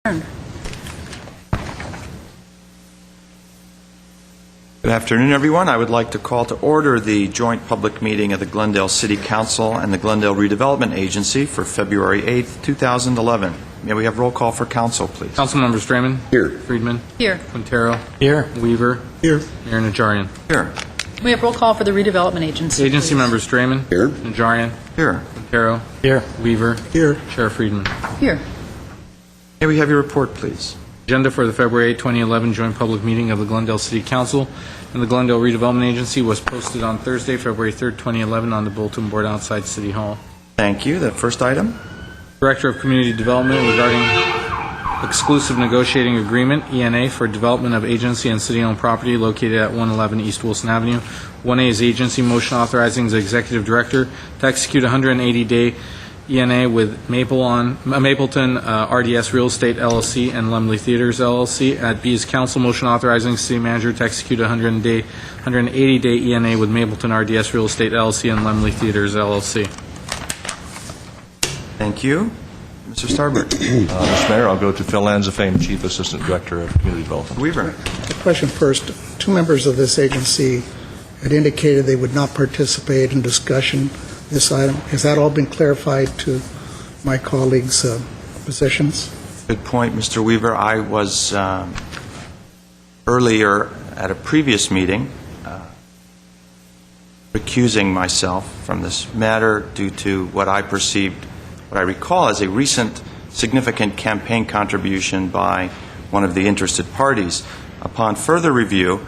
Good afternoon, everyone. I would like to call to order the joint public meeting of the Glendale City Council and the Glendale Redevelopment Agency for February 8th, 2011. May we have roll call for council, please? Council members Draymond. Here. Friedman. Here. Quintero. Here. Weaver. Here. Mayor Najarian. Here. We have roll call for the redevelopment agency. Agency please. members Draymond. Here. Najarian. Here. Quintero. Here. Weaver. Here. Chair Friedman. Here. May we have your report, please? Agenda for the February 8, 2011 joint public meeting of the Glendale City Council and the Glendale Redevelopment Agency was posted on Thursday, February 3, 2011 on the bulletin board outside City Hall. Thank you. The first item? Director of Community Development regarding exclusive negotiating agreement, ENA, for development of agency and city-owned property located at 111 East Wilson Avenue. 1A is agency motion authorizing the executive director to execute a 180-day ENA with Mapleton RDS Real Estate LLC and Lemley Theaters LLC. At B is council motion authorizing city manager to execute a 180-day ENA with Mapleton RDS Real Estate LLC and Lemley Theaters LLC. Thank you. Mr. Starbird. Mr. Mayor, I'll go to Phil Lanzafame, Chief Assistant Director of Community Development. Weaver. The question first. Two members of this agency had indicated they would not participate in discussion this item. Has that all been clarified to my colleagues' positions? Good point, Mr. Weaver. I was earlier at a previous meeting recusing myself from this matter due to what I perceived, what I recall as a recent significant campaign contribution by one of the interested parties. Upon further review,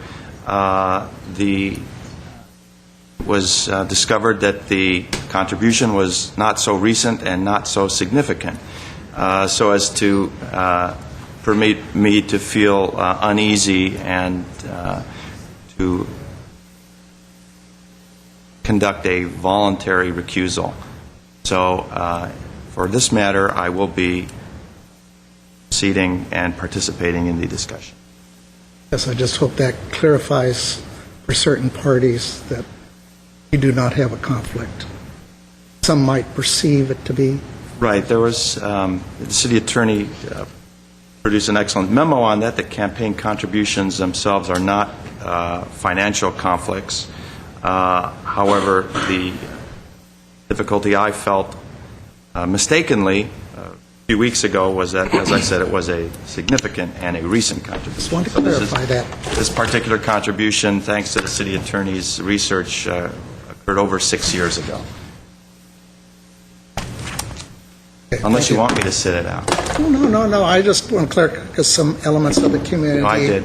was discovered that the contribution was not so recent and not so significant, so as to permit me to feel uneasy and to conduct a voluntary recusal. So for this matter, I will be proceeding and participating in the discussion. Yes, I just hope that clarifies for certain parties that we do not have a conflict. Some might perceive it to be. Right. There was the city attorney produced an excellent memo on that. The campaign contributions themselves are not financial conflicts. However, the difficulty I felt mistakenly a few weeks ago was that, as I said, it was a significant and a recent contribution. Just want to clarify that. This particular contribution, thanks to the city attorney's research, occurred over 6 years ago. Okay, Unless you want me to sit it out. No. I just want to clarify because some elements of the community No, I did.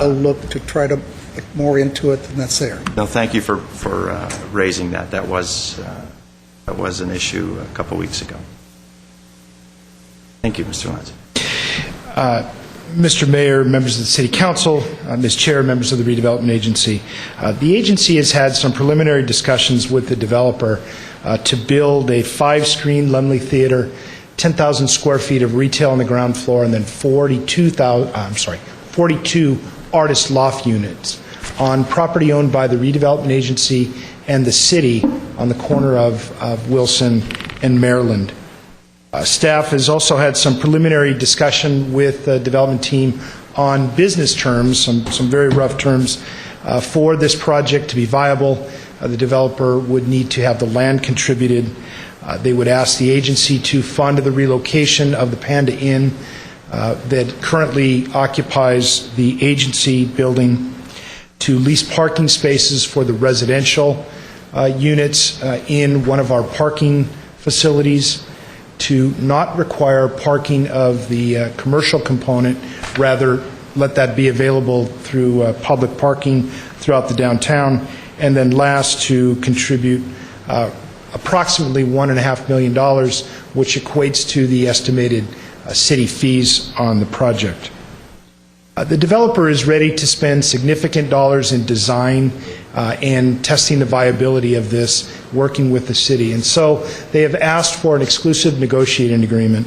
will look to try to look more into it than that's there. No, thank you for raising that. That was an issue a couple weeks ago. Thank you, Mr. Lanza. Mr. Mayor, members of the City Council, Ms. Chair, members of the Redevelopment Agency. The agency has had some preliminary discussions with the developer to build a 5-screen Lemley Theater, 10,000 square feet of retail on the ground floor, and then 42 artist loft units on property owned by the Redevelopment Agency and the city on the corner of Wilson and Maryland. Staff has also had some preliminary discussion with the development team on business terms, some very rough terms. For this project to be viable, the developer would need to have the land contributed. They would ask the agency to fund the relocation of the Panda Inn that currently occupies the agency building, to lease parking spaces for the residential units in one of our parking facilities, to not require parking of the commercial component, rather let that be available through public parking throughout the downtown, and then last, to contribute approximately $1.5 million, which equates to the estimated city fees on the project. The developer is ready to spend significant dollars in design and testing the viability of this, working with the city. And so they have asked for an exclusive negotiating agreement.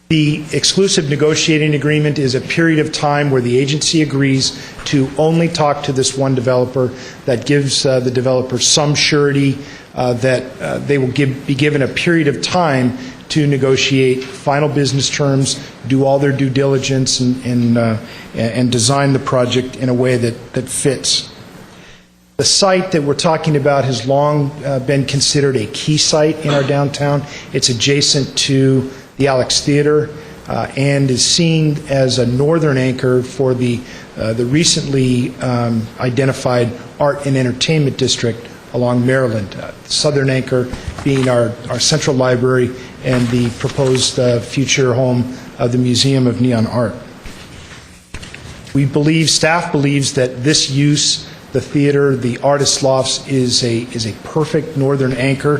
The exclusive negotiating agreement is a period of time where the agency agrees to only talk to this one developer. That gives the developer some surety that they will be given a period of time to negotiate final business terms, do all their due diligence, and design the project in a way that fits. The site that we're talking about has long been considered a key site in our downtown. It's adjacent to the Alex Theater and is seen as a northern anchor for the recently identified art and entertainment district along Maryland. Southern anchor being our central library and the proposed future home of the Museum of Neon Art. Staff believes that this use, the theater, the artist lofts, is a perfect northern anchor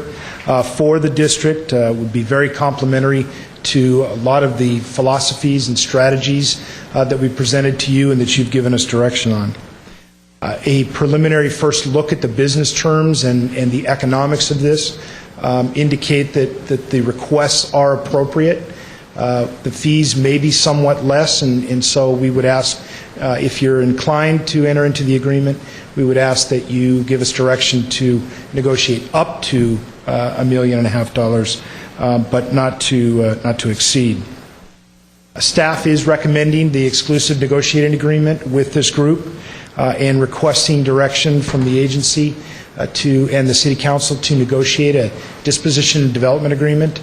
for the district. Would be very complementary to a lot of the philosophies and strategies that we presented to you and that you've given us direction on. A preliminary first look at the business terms and the economics of this indicate that the requests are appropriate. The fees may be somewhat less, and so we would ask, if you're inclined to enter into the agreement, we would ask that you give us direction to negotiate up to $1.5 million, but not to exceed. Staff is recommending the exclusive negotiating agreement with this group and requesting direction from the agency and the City Council to negotiate a disposition and development agreement,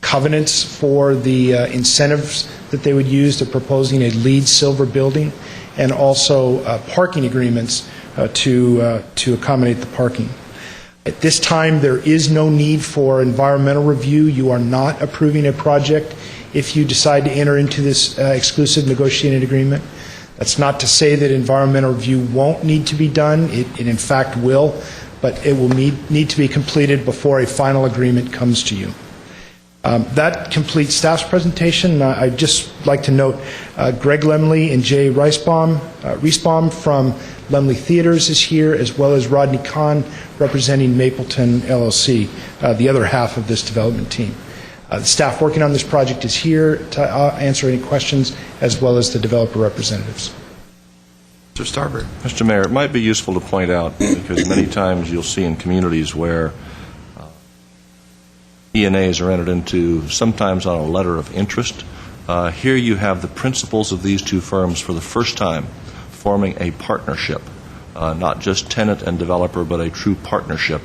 covenants for the incentives that they would use. They're proposing a LEED silver building, and also parking agreements to accommodate the parking. At this time, there is no need for environmental review. You are not approving a project if you decide to enter into this exclusive negotiating agreement. That's not to say that environmental review won't need to be done. It in fact will, but it will need to be completed before a final agreement comes to you. That completes staff's presentation. I'd just like to note Greg Lemley and Jay Reisbaum from Lemley Theaters is here, as well as Rodney Kahn representing Mapleton LLC, the other half of this development team. The staff working on this project is here to answer any questions, as well as the developer representatives. Mr. Starbird. Mr. Mayor, it might be useful to point out, because many times you'll see in communities where E&As are entered into sometimes on a letter of interest. Here you have the principals of these two firms for the first time forming a partnership, not just tenant and developer, but a true partnership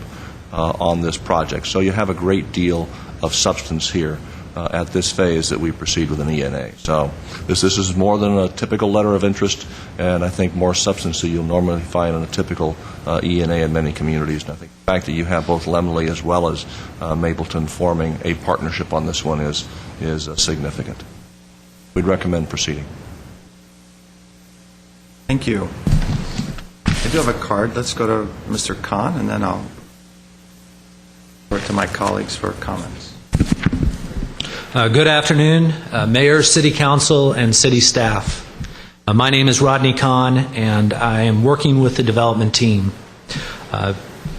on this project. So you have a great deal of substance here at this phase that we proceed with an E&A. So this is more than a typical letter of interest, and I think more substance than you'll normally find in a typical E&A in many communities. And I think the fact that you have both Lemley as well as Mapleton forming a partnership on this one is significant. We'd recommend proceeding. Thank you. I do have a card. Let's go to Mr. Khan, and then I'll go to my colleagues for comments. Good afternoon, Mayor, City Council, and City staff. My name is Rodney Kahn, and I am working with the development team.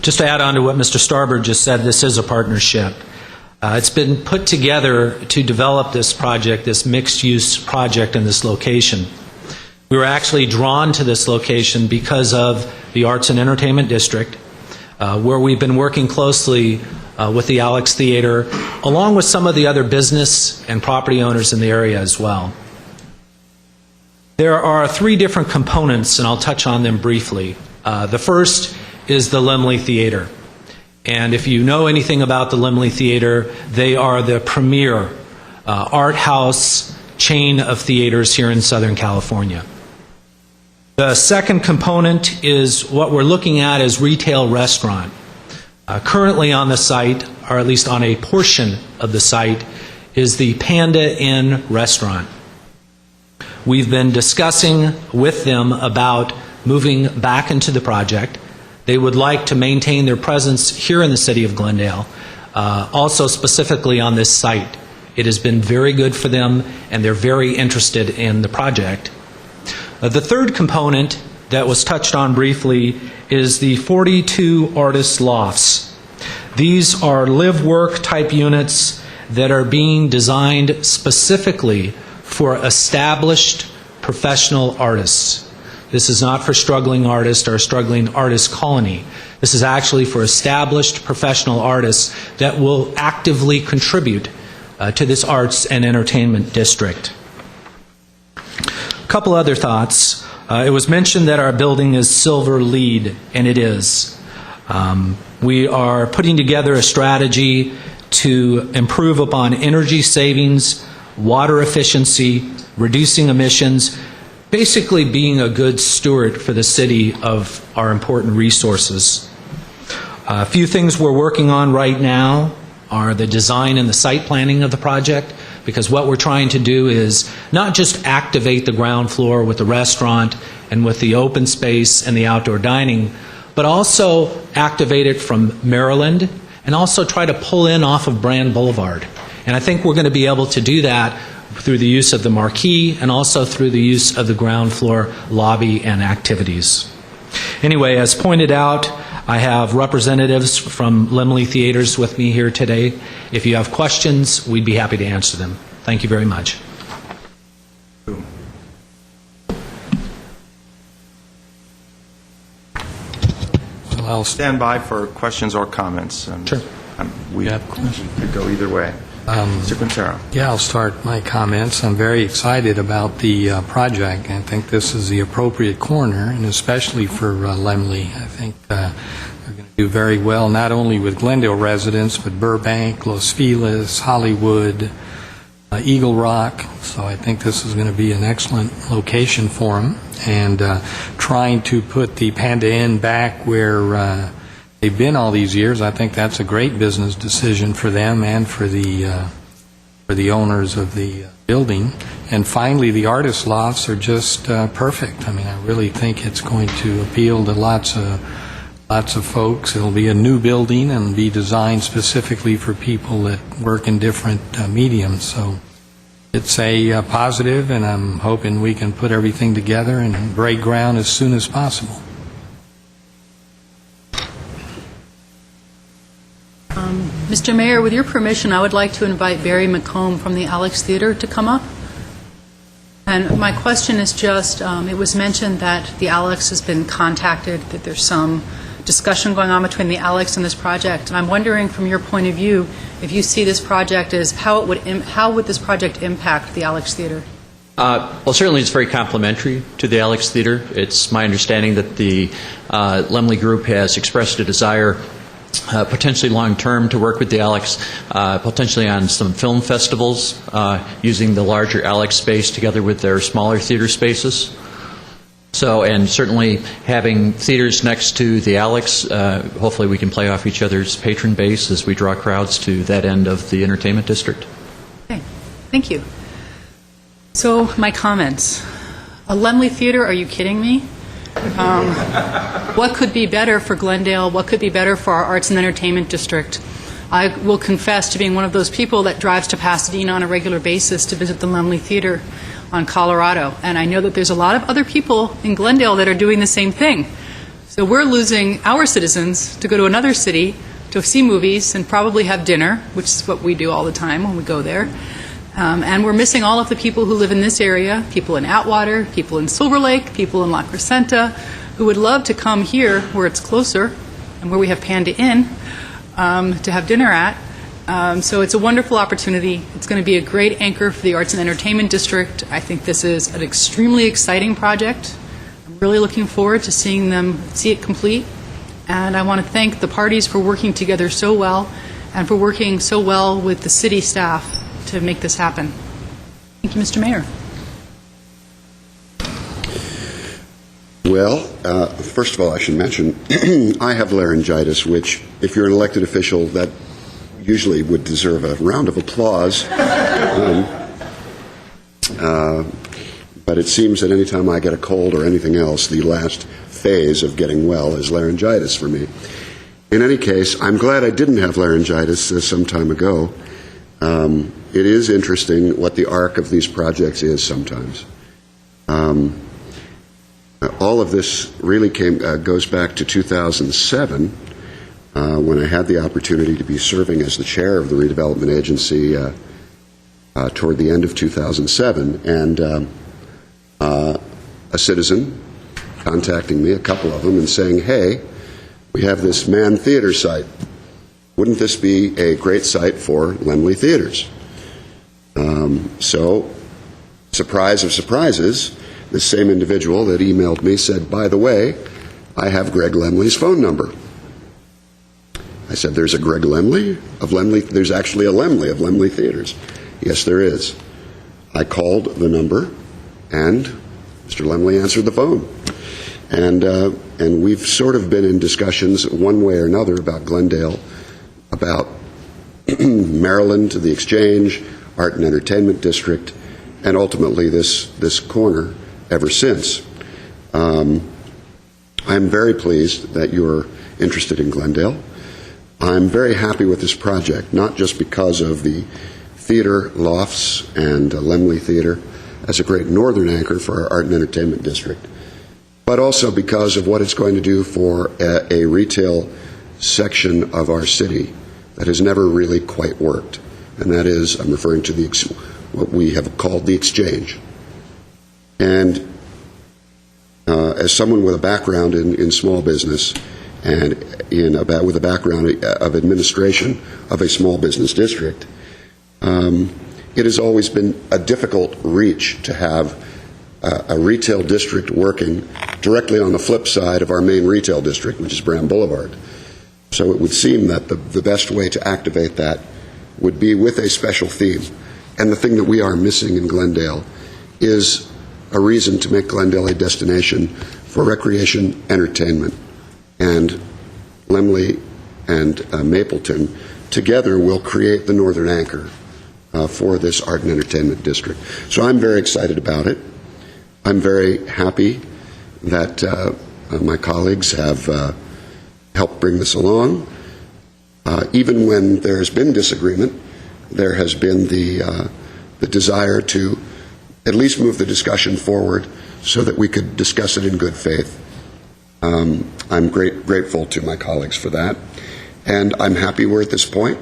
Just to add on to what Mr. Starbird just said, this is a partnership. It's been put together to develop this project, this mixed-use project in this location. We were actually drawn to this location because of the Arts and Entertainment District, where we've been working closely with the Alex Theater, along with some of the other business and property owners in the area as well. There are three different components, and I'll touch on them briefly. The first is the Lemley Theater. And if you know anything about the Lemley Theater, they are the premier art house chain of theaters here in Southern California. The second component is what we're looking at as retail restaurant. Currently on the site, or at least on a portion of the site, is the Panda Inn restaurant. We've been discussing with them about moving back into the project. They would like to maintain their presence here in the city of Glendale, also specifically on this site. It has been very good for them, and they're very interested in the project. The third component that was touched on briefly is the 42 artist lofts. These are live-work type units that are being designed specifically for established professional artists. This is not for struggling artists or a struggling artist colony. This is actually for established professional artists that will actively contribute to this arts and entertainment district. A couple other thoughts. It was mentioned that our building is silver LEED, and it is. We are putting together a strategy to improve upon energy savings, water efficiency, reducing emissions, basically being a good steward for the city of our important resources. A few things we're working on right now are the design and the site planning of the project, because what we're trying to do is not just activate the ground floor with the restaurant and with the open space and the outdoor dining, but also activate it from Maryland and also try to pull in off of Brand Boulevard. And I think we're going to be able to do that through the use of the marquee and also through the use of the ground floor lobby and activities. Anyway, as pointed out, I have representatives from Laemmle Theaters with me here today. If you have questions, we'd be happy to answer them. Thank you very much. I'll stand by for questions or comments. Sure. We could go either way. Mr. Quintero. Yeah, I'll start my comments. I'm very excited about the project. I think this is the appropriate corner, and especially for Laemmle. I think they're going to do very well, not only with Glendale residents, but Burbank, Los Feliz, Hollywood, Eagle Rock. So I think this is going to be an excellent location for them. And trying to put the Panda Inn back where they've been all these years, I think that's a great business decision for them and for the owners of the building. And finally, the artist lofts are just perfect. I mean, I really think it's going to appeal to lots of folks. It'll be a new building and be designed specifically for people that work in different mediums. So it's a positive, and I'm hoping we can put everything together and break ground as soon as possible. Mr. Mayor, with your permission, I would like to invite Barry McComb from the Alex Theater to come up. And my question is just, it was mentioned that the Alex has been contacted, that there's some discussion going on between the Alex and this project. And I'm wondering, from your point of view, if you see this project as how would this project impact the Alex Theater? Well, certainly it's very complementary to the Alex Theater. It's my understanding that the Laemmle Group has expressed a desire potentially long-term to work with the Alex, potentially on some film festivals, using the larger Alex space together with their smaller theater spaces. So, and certainly having theaters next to the Alex, hopefully we can play off each other's patron base as we draw crowds to that end of the entertainment district. Okay, thank you. So, my comments. A Laemmle Theater, are you kidding me? What could be better for Glendale? What could be better for our arts and entertainment district? I will confess to being one of those people that drives to Pasadena on a regular basis to visit the Laemmle Theater on Colorado. And I know that there's a lot of other people in Glendale that are doing the same thing. So we're losing our citizens to go to another city to see movies and probably have dinner, which is what we do all the time when we go there. And we're missing all of the people who live in this area, people in Atwater, people in Silver Lake, people in La Crescenta, who would love to come here where it's closer and where we have Panda Inn to have dinner at. So it's a wonderful opportunity. It's going to be a great anchor for the Arts and Entertainment District. I think this is an extremely exciting project. I'm really looking forward to seeing them see it complete. And I want to thank the parties for working together so well and for working so well with the city staff to make this happen. Thank you, Mr. Mayor. Well, first of all, I should mention, I have laryngitis, which, if you're an elected official, that usually would deserve a round of applause. But it seems that any time I get a cold or anything else, the last phase of getting well is laryngitis for me. In any case, I'm glad I didn't have laryngitis some time ago. It is interesting what the arc of these projects is sometimes. All of this really goes back to 2007, when I had the opportunity to be serving as the chair of the Redevelopment Agency toward the end of 2007, and a citizen contacting me, a couple of them, and saying, hey, we have this Mann Theater site. Wouldn't this be a great site for Laemmle Theaters? So, surprise of surprises, the same individual that emailed me said, by the way, I have Greg Laemmle's phone number. I said, there's a Greg Laemmle of Laemmle, there's actually a Laemmle of Laemmle Theaters. Yes, there is. I called the number, and Mr. Laemmle answered the phone. And we've sort of been in discussions one way or another about Glendale, about Maryland, the Exchange, Art and Entertainment District, and ultimately this corner ever since. I'm very pleased that you're interested in Glendale. I'm very happy with this project, not just because of the theater lofts and Laemmle Theater as a great northern anchor for our Art and Entertainment District, but also because of what it's going to do for a retail section of our city that has never really quite worked. And that is, I'm referring to what we have called the Exchange. And as someone with a background in small business and with a background of administration of a small business district, it has always been a difficult reach to have a retail district working directly on the flip side of our main retail district, which is Brand Boulevard. So it would seem that the best way to activate that would be with a special theme. And the thing that we are missing in Glendale is a reason to make Glendale a destination for recreation, entertainment. And Laemmle and Mapleton together will create the northern anchor for this art and entertainment district. So I'm very excited about it. I'm very happy that my colleagues have helped bring this along. Even when there has been disagreement, there has been the desire to at least move the discussion forward so that we could discuss it in good faith. I'm grateful to my colleagues for that, and I'm happy we're at this point.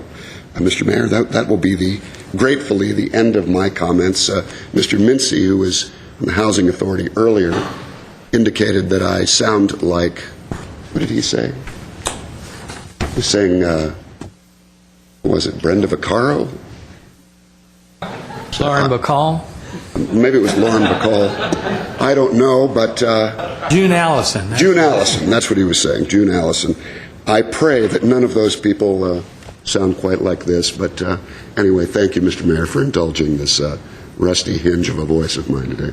Mr. Mayor, that will be gratefully the end of my comments. Mr. Mincy, who was from the Housing Authority earlier, indicated that I sound like, what did he say? He was saying, was it Brenda Vaccaro? Lauren Bacall? Maybe it was Lauren Bacall. I don't know, but... June Allison. June Allison, that's what he was saying, June Allison. I pray that none of those people sound quite like this, but anyway, thank you, Mr. Mayor, for indulging this rusty hinge of a voice of mine today.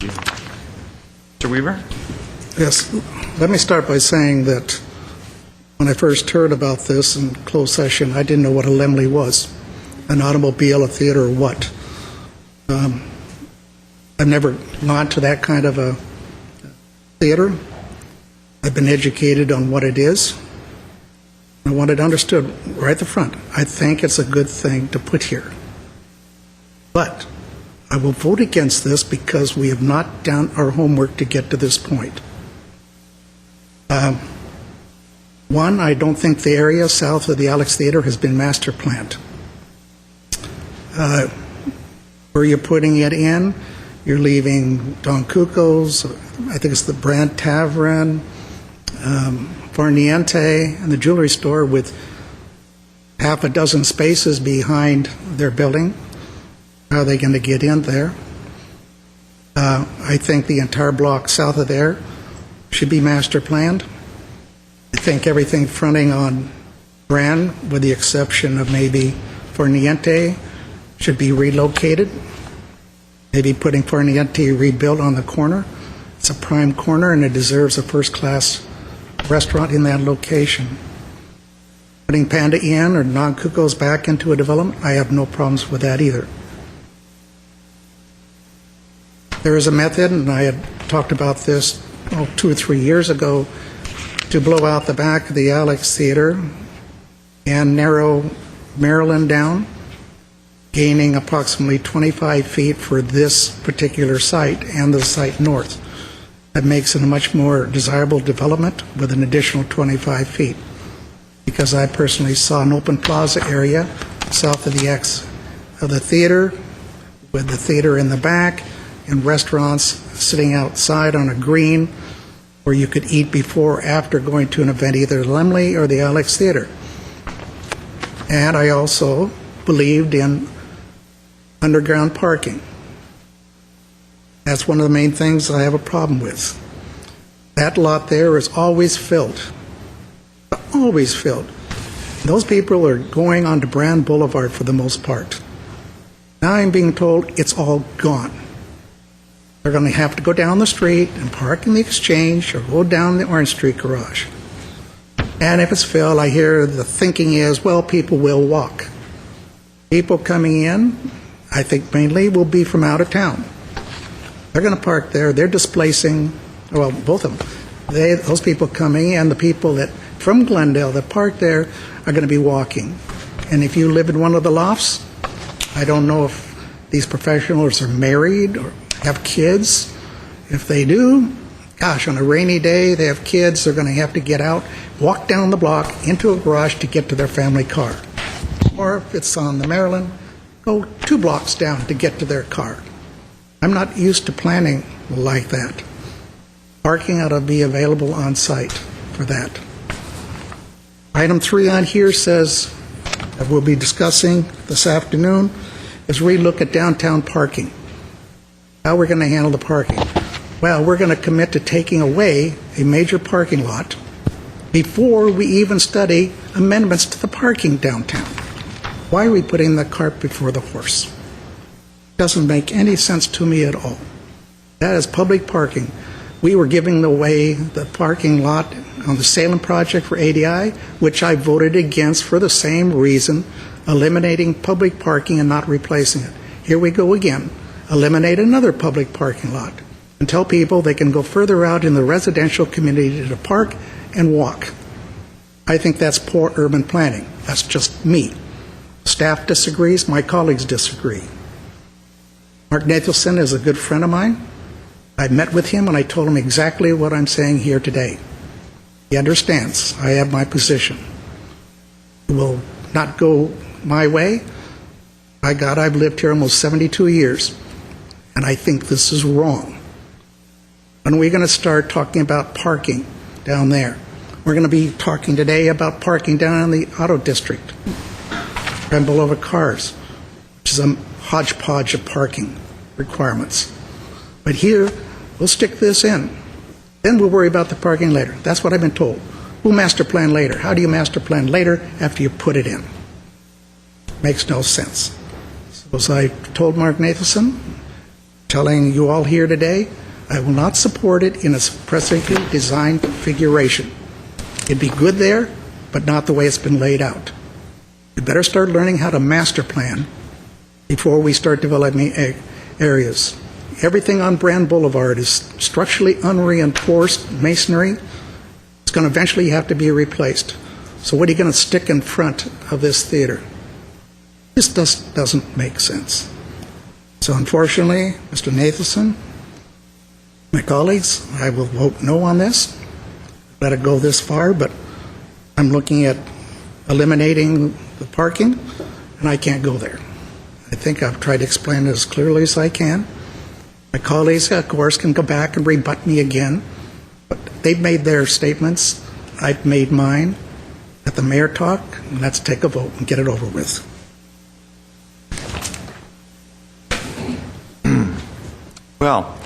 Mr. Weaver? Yes, let me start by saying that when I first heard about this in closed session, I didn't know what a Laemmle was, an automobile, a theater, or what. I've never gone to that kind of a theater. I've been educated on what it is. I want it understood right at the front. I think it's a good thing to put here. But I will vote against this because we have not done our homework to get to this point. One, I don't think the area south of the Alex Theater has been master planned. Where you're putting it in, you're leaving Don Cuco's, I think it's the Brand Tavern, Farniente, and the jewelry store with half a dozen spaces behind their building. How are they going to get in there? I think the entire block south of there should be master planned. I think everything fronting on Brand, with the exception of maybe Farniente, should be relocated. Maybe putting Farniente rebuilt on the corner. It's a prime corner and it deserves a first-class restaurant in that location. Putting Panda Inn or Non Cuco's back into a development, I have no problems with that either. There is a method, and I had talked about this 2 or 3 years ago, to blow out the back of the Alex Theater and narrow Maryland down, gaining approximately 25 feet for this particular site and the site north. That makes it a much more desirable development with an additional 25 feet. Because I personally saw an open plaza area south of the X of the theater, with the theater in the back and restaurants sitting outside on a green where you could eat before or after going to an event, either Lemley or the Alex Theater. And I also believed in underground parking. That's one of the main things I have a problem with. That lot there is always filled. Always filled. Those people are going onto Brand Boulevard for the most part. Now I'm being told it's all gone. They're going to have to go down the street and park in the Exchange or go down the Orange Street garage. And if it's filled, I hear the thinking is, well, people will walk. People coming in, I think mainly, will be from out of town. They're going to park there. They're displacing, well, both of them. Those people coming in, the people that from Glendale that park there are going to be walking. And if you live in one of the lofts, I don't know if these professionals are married or have kids. If they do, gosh, on a rainy day, they have kids, they're going to have to get out, walk down the block into a garage to get to their family car. Or if it's on the Maryland, go 2 blocks down to get to their car. I'm not used to planning like that. Parking ought to be available on site for that. Item 3 on here says that we'll be discussing this afternoon is relook at downtown parking. How we're going to handle the parking. Well, we're going to commit to taking away a major parking lot before we even study amendments to the parking downtown. Why are we putting the cart before the horse? Doesn't make any sense to me at all. That is public parking. We were giving away the parking lot on the Salem project for ADI, which I voted against for the same reason, eliminating public parking and not replacing it. Here we go again. Eliminate another public parking lot and tell people they can go further out in the residential community to park and walk. I think that's poor urban planning. That's just me. Staff disagrees, my colleagues disagree. Mark Nathelson is a good friend of mine. I met with him and I told him exactly what I'm saying here today. He understands. I have my position. It will not go my way. By God, I've lived here almost 72 years, and I think this is wrong. When are we going to start talking about parking down there? We're going to be talking today about parking down in the auto district, and below cars, which is a hodgepodge of parking requirements. But here, we'll stick this in. Then we'll worry about the parking later. That's what I've been told. We'll master plan later. How do you master plan later after you put it in? Makes no sense. So as I told Mark Nathelson, telling you all here today, I will not support it in its presently designed configuration. It'd be good there, but not the way it's been laid out. We better start learning how to master plan before we start developing areas. Everything on Brand Boulevard is structurally unreinforced masonry. It's going to eventually have to be replaced. So what are you going to stick in front of this theater? This doesn't make sense. So unfortunately, Mr. Nathelson, my colleagues, I will vote no on this. Let it go this far, but I'm looking at eliminating the parking, and I can't go there. I think I've tried to explain it as clearly as I can. My colleagues, of course, can go back and rebut me again, but they've made their statements. I've made mine. Let the mayor talk, and let's take a vote and get it over with. Well,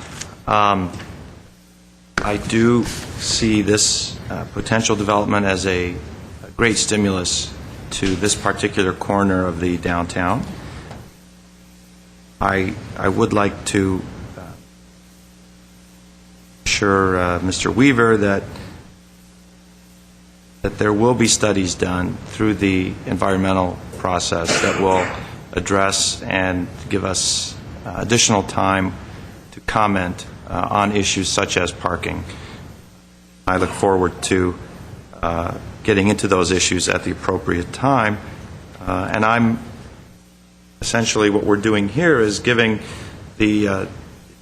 I do see this potential development as a great stimulus to this particular corner of the downtown. I would like to assure Mr. Weaver that there will be studies done through the environmental process that will address and give us additional time to comment on issues such as parking. I look forward to getting into those issues at the appropriate time. And I'm essentially what we're doing here is giving the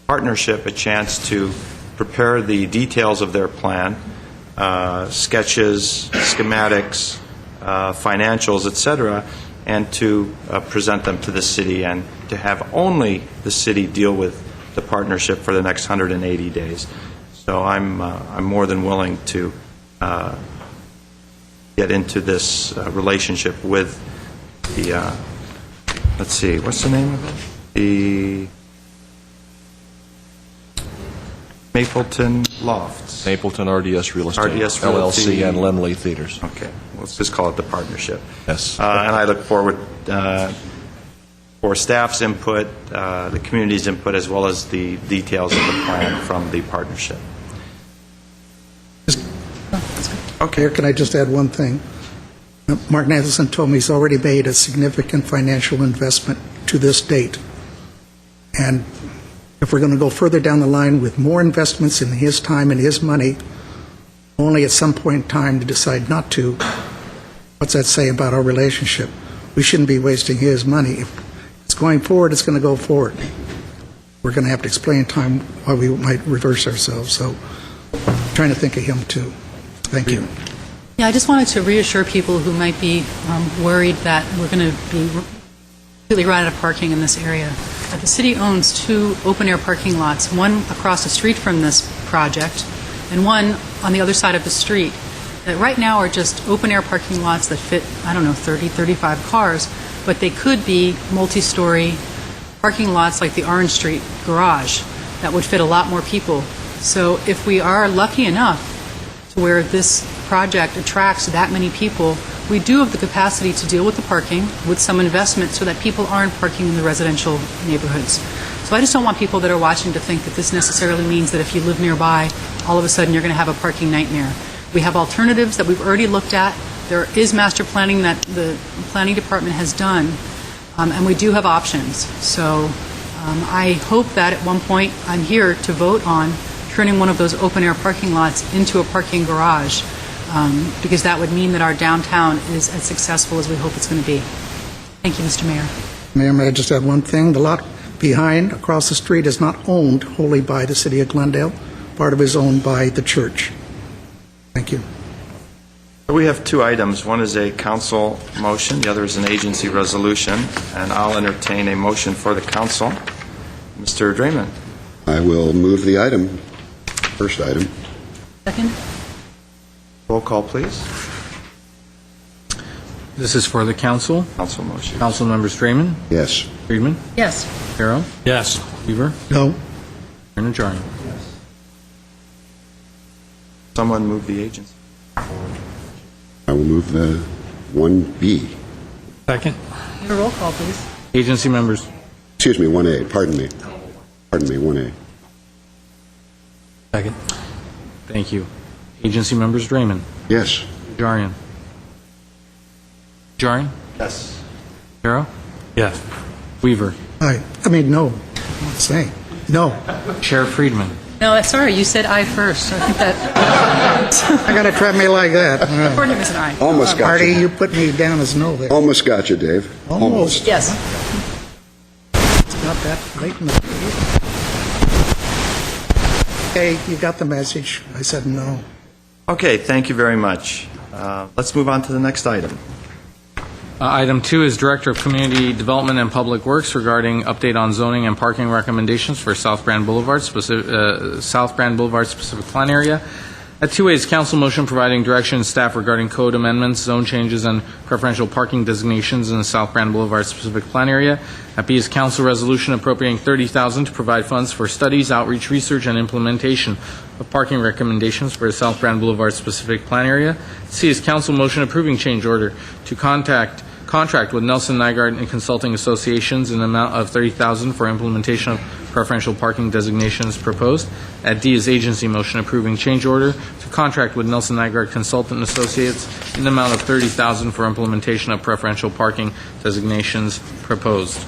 partnership a chance to prepare the details of their plan, sketches, schematics, financials, etc., and to present them to the city and to have only the city deal with the partnership for the next 180 days. So I'm more than willing to get into this relationship with the, let's see, what's the name of it? The Mapleton Lofts. Mapleton RDS Real Estate, RDS Realty. LLC, and Lemley Theaters. Okay, let's just call it the partnership. Yes. And I look forward for staff's input, the community's input, as well as the details of the plan from the partnership. Okay, can I just add one thing? Mark Nathanson told me he's already made a significant financial investment to this date. And if we're going to go further down the line with more investments in his time and his money, only at some point in time to decide not to, what's that say about our relationship? We shouldn't be wasting his money. If it's going forward, it's going to go forward. We're going to have to explain in time why we might reverse ourselves. So I'm trying to think of him too. Thank you. Yeah, I just wanted to reassure people who might be worried that we're going to be completely run out of parking in this area. The city owns 2 open-air parking lots, one across the street from this project and one on the other side of the street, that right now are just open-air parking lots that fit, 30, 35 cars, but they could be multi-story parking lots like the Orange Street garage that would fit a lot more people. So if we are lucky enough to where this project attracts that many people, we do have the capacity to deal with the parking with some investment so that people aren't parking in the residential neighborhoods. So I just don't want people that are watching to think that this necessarily means that if you live nearby, all of a sudden you're going to have a parking nightmare. We have alternatives that we've already looked at. There is master planning that the planning department has done, and we do have options. So I hope that at one point I'm here to vote on turning one of those open-air parking lots into a parking garage, because that would mean that our downtown is as successful as we hope it's going to be. Thank you, Mr. Mayor. Mayor, may I just add one thing? The lot behind, across the street, is not owned wholly by the city of Glendale. Part of it is owned by the church. Thank you. We have 2 items. One is a council motion, the other is an agency resolution, and I'll entertain a motion for the council. Mr. Draymond. I will move the item, first item. Second? Roll call, please. This is for the council. Council motion. Council members Draymond, Yes. Friedman, Yes. Harrow, Yes. Weaver, No. and Najarian. Someone move the agency. I will move the 1B. Second? A roll call, please. Agency members Excuse me, 1A. Pardon me. Pardon me, 1A. Second. Thank you. Agency members Draymond, Yes. Najarian. Najarian, Yes. Harrow, Yes. Weaver, No. I'm not saying. No. Chair Friedman. No, sorry, you said aye first. I think that, I got to trap me like that. according to Ms. Aye. Almost got Marty, you. you put me down as no there. Almost got you, Dave. Almost. Yes. It's not that late in the day. Okay, you got the message. I said no. Okay, thank you very much. Let's move on to the next item. Item 2 is Director of Community Development and Public Works regarding update on zoning and parking recommendations for South Brand Boulevard specific plan area. At 2A is council motion providing direction to staff regarding code amendments, zone changes, and preferential parking designations in the South Brand Boulevard specific plan area. At B is council resolution appropriating $30,000 to provide funds for studies, outreach, research, and implementation of parking recommendations for the South Brand Boulevard specific plan area. C is council motion approving change order to contract with Nelson Nygaard and Consulting Associations in the amount of $30,000 for implementation of preferential parking designations proposed. At D is agency motion approving change order to contract with Nelson Nygaard Consultant Associates in the amount of $30,000 for implementation of preferential parking designations proposed.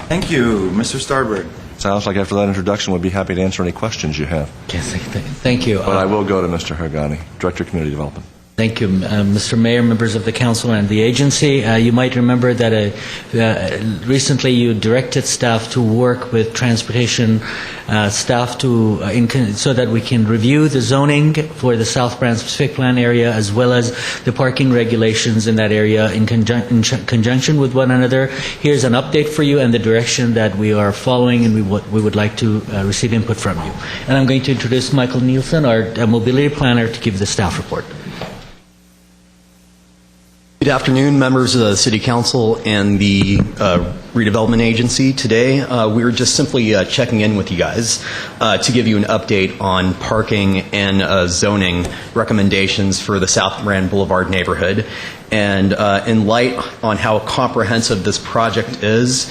Thank you. Mr. Starberg. Sounds like after that introduction, we'd be happy to answer any questions you have. Yes, thank you. But I will go to Mr. Hargani, Director of Community Development. Thank you, Mr. Mayor, members of the council and the agency. You might remember that recently you directed staff to work with transportation staff so that we can review the zoning for the South Brand specific plan area as well as the parking regulations in that area in conjunction with one another. Here's an update for you and the direction that we are following, and we would like to receive input from you. And I'm going to introduce Michael Nielsen, our mobility planner, to give the staff report. Good afternoon, members of the City Council and the Redevelopment Agency. Today, we were just simply checking in with you guys to give you an update on parking and zoning recommendations for the South Brand Boulevard neighborhood. And in light on how comprehensive this project is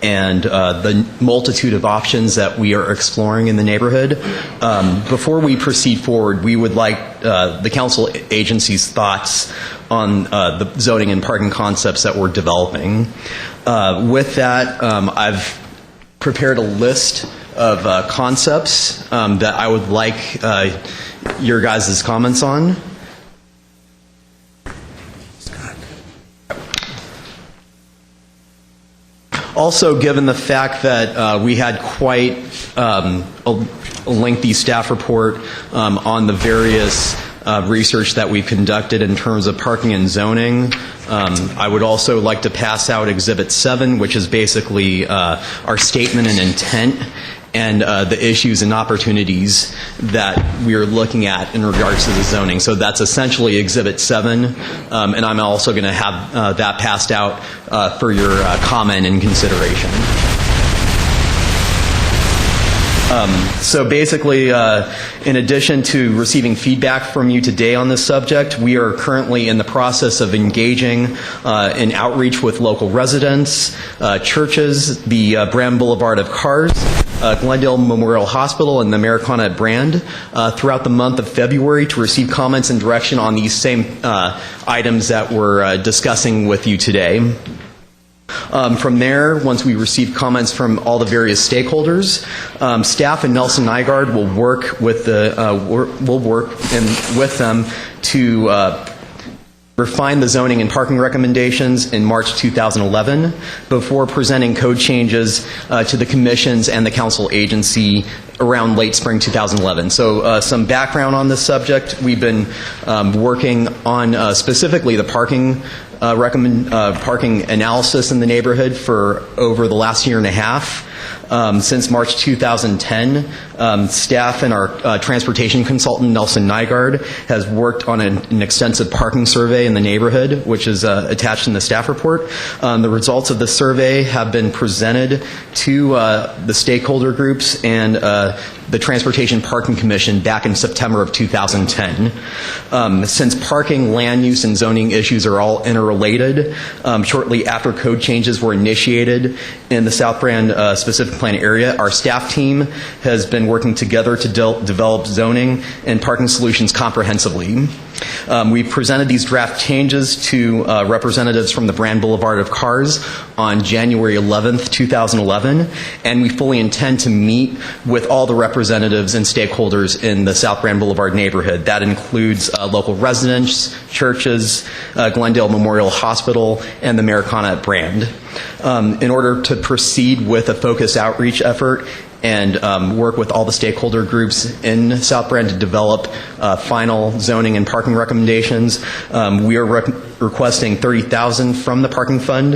and the multitude of options that we are exploring in the neighborhood, before we proceed forward, we would like the council agency's thoughts on the zoning and parking concepts that we're developing. With that, I've prepared a list of concepts that I would like your guys' comments on. Also, given the fact that we had quite a lengthy staff report on the various research that we've conducted in terms of parking and zoning, I would also like to pass out Exhibit 7, which is basically our statement and intent and the issues and opportunities that we are looking at in regards to the zoning. So that's essentially Exhibit 7, and I'm also going to have that passed out for your comment and consideration. So basically, in addition to receiving feedback from you today on this subject, we are currently in the process of engaging in outreach with local residents, churches, the Brand Boulevard of Cars, Glendale Memorial Hospital, and the Americana brand throughout the month of February to receive comments and direction on these same items that we're discussing with you today. From there, once we receive comments from all the various stakeholders, staff in Nelson Nygaard will work with with them to refine the zoning and parking recommendations in March 2011 before presenting code changes to the commissions and the council agency around late spring 2011. So some background on this subject. We've been working on specifically the parking parking analysis in the neighborhood for over the last year and a half. Since March 2010, staff and our transportation consultant, Nelson Nygaard, has worked on an extensive parking survey in the neighborhood, which is attached in the staff report. The results of the survey have been presented to the stakeholder groups and the Transportation Parking Commission back in September of 2010. Since parking, land use, and zoning issues are all interrelated, shortly after code changes were initiated in the South Brand specific plan area, our staff team has been working together to develop zoning and parking solutions comprehensively. We presented these draft changes to representatives from the Brand Boulevard of Cars on January 11th, 2011, and we fully intend to meet with all the representatives and stakeholders in the South Brand Boulevard neighborhood. That includes local residents, churches, Glendale Memorial Hospital, and the Americana brand. In order to proceed with a focused outreach effort and work with all the stakeholder groups in South Brand to develop final zoning and parking recommendations, we are requesting $30,000 from the parking fund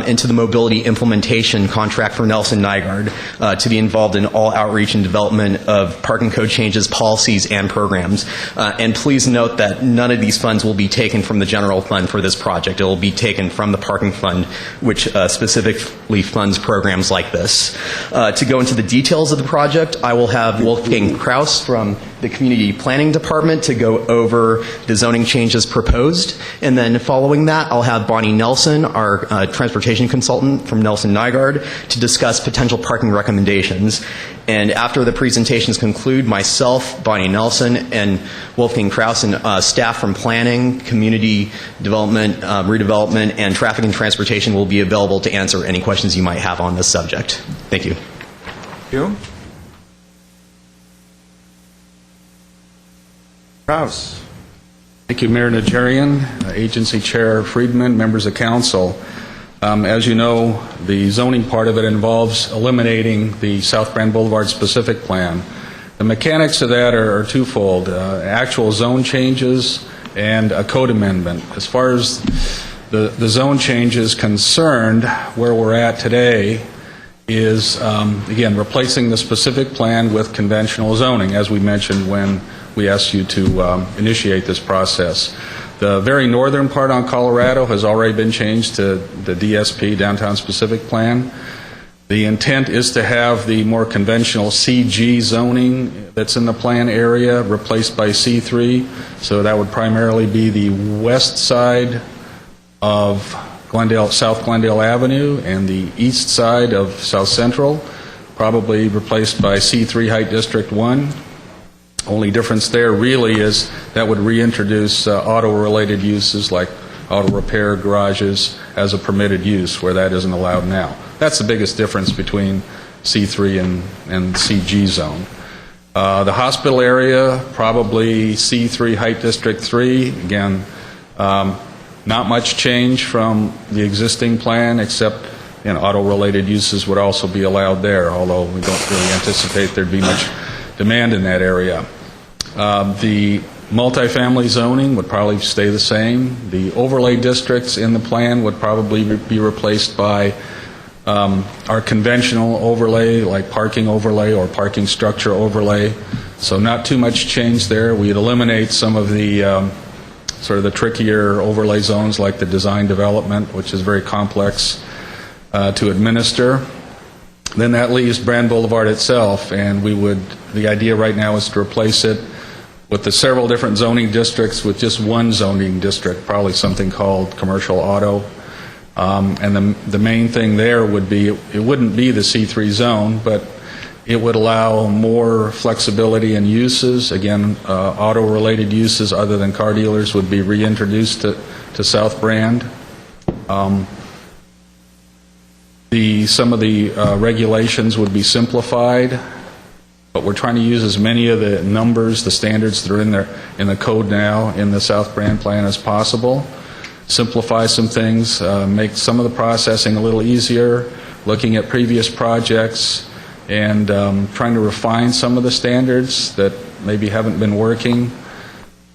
into the mobility implementation contract for Nelson Nygaard to be involved in all outreach and development of parking code changes, policies, and programs. And please note that none of these funds will be taken from the general fund for this project. It will be taken from the parking fund, which specifically funds programs like this. To go into the details of the project, I will have Wolfgang Kraus from the Community Planning Department to go over the zoning changes proposed. And then following that, I'll have Bonnie Nelson, our transportation consultant from Nelson Nygaard, to discuss potential parking recommendations. And after the presentations conclude, myself, Bonnie Nelson, and Wolfgang Kraus and staff from Planning, Community Development, Redevelopment, and Traffic and Transportation will be available to answer any questions you might have on this subject. Thank you. Thank you. Kraus. Thank you, Mayor Najarian, Agency Chair Friedman, members of council. As you know, the zoning part of it involves eliminating the South Brand Boulevard specific plan. The mechanics of that are twofold, actual zone changes and a code amendment. As far as the zone change is concerned, where we're at today is, again, replacing the specific plan with conventional zoning, as we mentioned when we asked you to initiate this process. The very northern part on Colorado has already been changed to the DSP, Downtown Specific Plan. The intent is to have the more conventional CG zoning that's in the plan area replaced by C3. So that would primarily be the west side of South Glendale Avenue and the east side of South Central, probably replaced by C3 Height District 1. Only difference there really is that would reintroduce auto-related uses like auto repair garages as a permitted use where that isn't allowed now. That's the biggest difference between C3 and CG zone. The hospital area, probably C3 Height District 3. Again, not much change from the existing plan except auto-related uses would also be allowed there, although we don't really anticipate there'd be much demand in that area. The multifamily zoning would probably stay the same. The overlay districts in the plan would probably be replaced by our conventional overlay, like parking overlay or parking structure overlay. So not too much change there. We'd eliminate some of the sort of the trickier overlay zones like the design development, which is very complex to administer. Then that leaves Brand Boulevard itself, and the idea right now is to replace it with the several different zoning districts with just one zoning district, probably something called commercial auto. And the main thing there would be, it wouldn't be the C3 zone, but it would allow more flexibility in uses. Again, auto-related uses other than car dealers would be reintroduced to South Brand. Some of the regulations would be simplified, but we're trying to use as many of the numbers, the standards that are in the code now in the South Brand plan as possible. Simplify some things, make some of the processing a little easier, looking at previous projects, and trying to refine some of the standards that maybe haven't been working.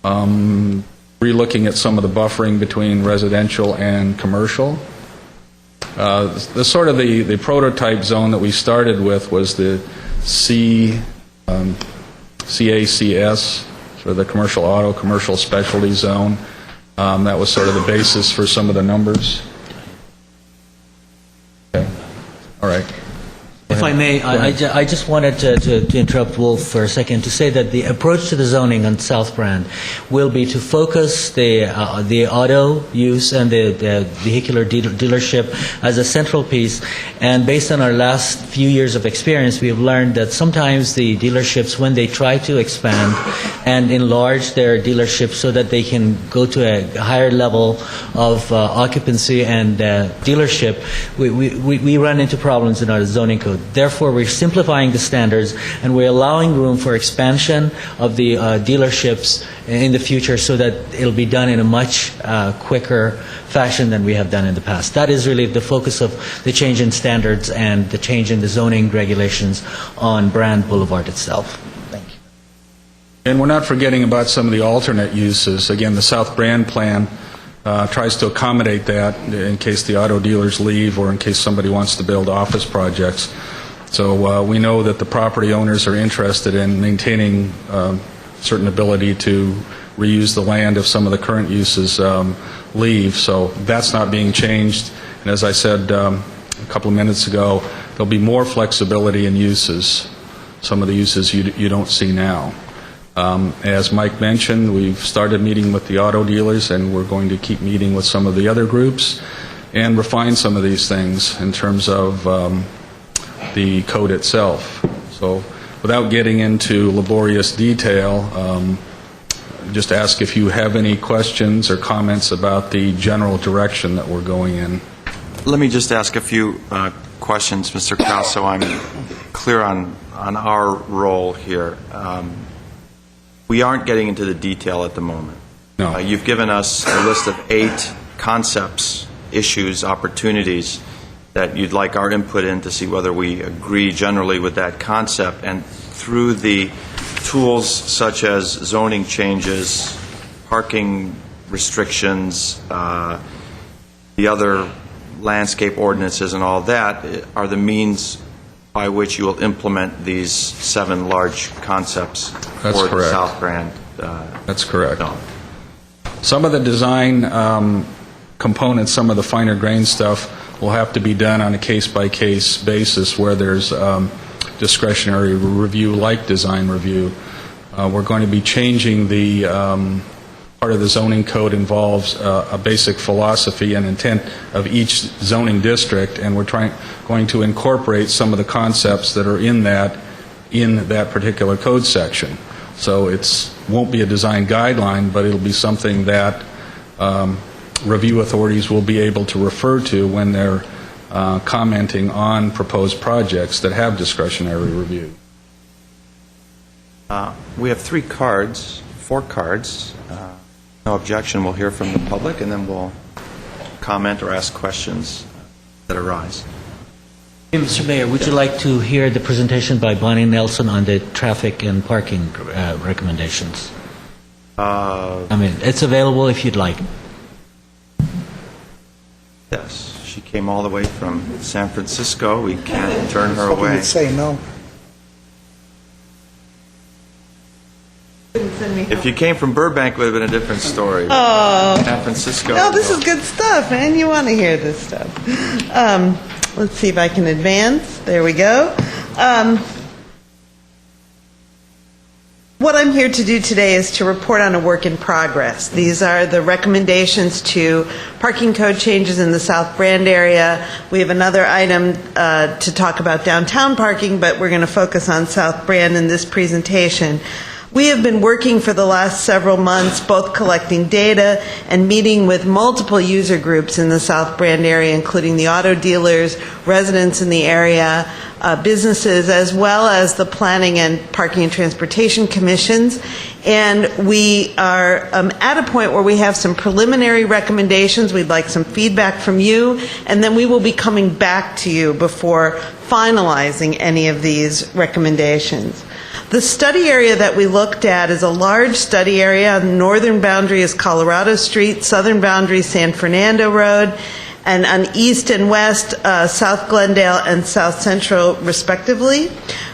Re-looking at some of the buffering between residential and commercial. The prototype zone that we started with was the CACS, sort of the commercial auto, commercial specialty zone. That was sort of the basis for some of the numbers. Okay. All right. If I may, I just wanted to interrupt Wolf for a second to say that the approach to the zoning on South Brand will be to focus the auto use and the vehicular dealership as a central piece. And based on our last few years of experience, we have learned that sometimes the dealerships, when they try to expand and enlarge their dealership so that they can go to a higher level of occupancy and dealership, we run into problems in our zoning code. Therefore, we're simplifying the standards and we're allowing room for expansion of the dealerships in the future so that it'll be done in a much quicker fashion than we have done in the past. That is really the focus of the change in standards and the change in the zoning regulations on Brand Boulevard itself. Thank you. And we're not forgetting about some of the alternate uses. Again, the South Brand plan tries to accommodate that in case the auto dealers leave or in case somebody wants to build office projects. So we know that the property owners are interested in maintaining certain ability to reuse the land if some of the current uses leave. So that's not being changed. And as I said a couple of minutes ago, there'll be more flexibility in uses, some of the uses you don't see now. As Mike mentioned, we've started meeting with the auto dealers, and we're going to keep meeting with some of the other groups and refine some of these things in terms of the code itself. So without getting into laborious detail, just ask if you have any questions or comments about the general direction that we're going in. Let me just ask a few questions, Mr. Kraus, so I'm clear on our role here. We aren't getting into the detail at the moment. No. You've given us a list of 8 concepts, issues, opportunities that you'd like our input in to see whether we agree generally with that concept. And through the tools such as zoning changes, parking restrictions, the other landscape ordinances and all that are the means by which you will implement these 7 large concepts That's for the correct. South Grand. That's correct. zone. Some of the design components, some of the finer grain stuff will have to be done on a case-by-case basis where there's discretionary review like design review. We're going to be changing the part of the zoning code involves a basic philosophy and intent of each zoning district, and we're going to incorporate some of the concepts that are in that particular code section. So it won't be a design guideline, but it'll be something that review authorities will be able to refer to when they're commenting on proposed projects that have discretionary review. We have 4 cards. No objection. We'll hear from the public, and then we'll comment or ask questions that arise. Mr. Mayor, would you like to hear the presentation by Bonnie Nelson on the traffic and parking recommendations? It's available if you'd like. Yes, she came all the way from San Francisco. We can't turn her away. You'd say no. If you came from Burbank, it would have been a different story. Oh. San Francisco. No, this is good stuff, man. You want to hear this stuff. Let's see if I can advance. There we go. What I'm here to do today is to report on a work in progress. These are the recommendations to parking code changes in the South Brand area. We have another item to talk about downtown parking, but we're going to focus on South Brand in this presentation. We have been working for the last several months, both collecting data and meeting with multiple user groups in the South Brand area, including the auto dealers, residents in the area, businesses, as well as the Planning and Parking and Transportation Commissions. And we are at a point where we have some preliminary recommendations. We'd like some feedback from you, and then we will be coming back to you before finalizing any of these recommendations. The study area that we looked at is a large study area. The northern boundary is Colorado Street, southern boundary San Fernando Road, and on east and west, South Glendale and South Central, respectively.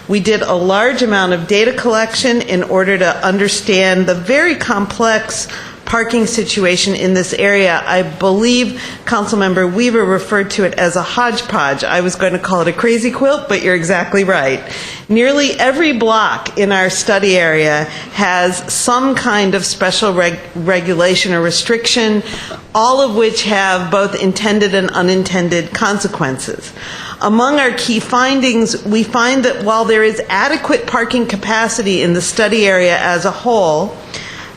We did a large amount of data collection in order to understand the very complex parking situation in this area. I believe Councilmember Weaver referred to it as a hodgepodge. I was going to call it a crazy quilt, but you're exactly right. Nearly every block in our study area has some kind of special regulation or restriction, all of which have both intended and unintended consequences. Among our key findings, we find that while there is adequate parking capacity in the study area as a whole,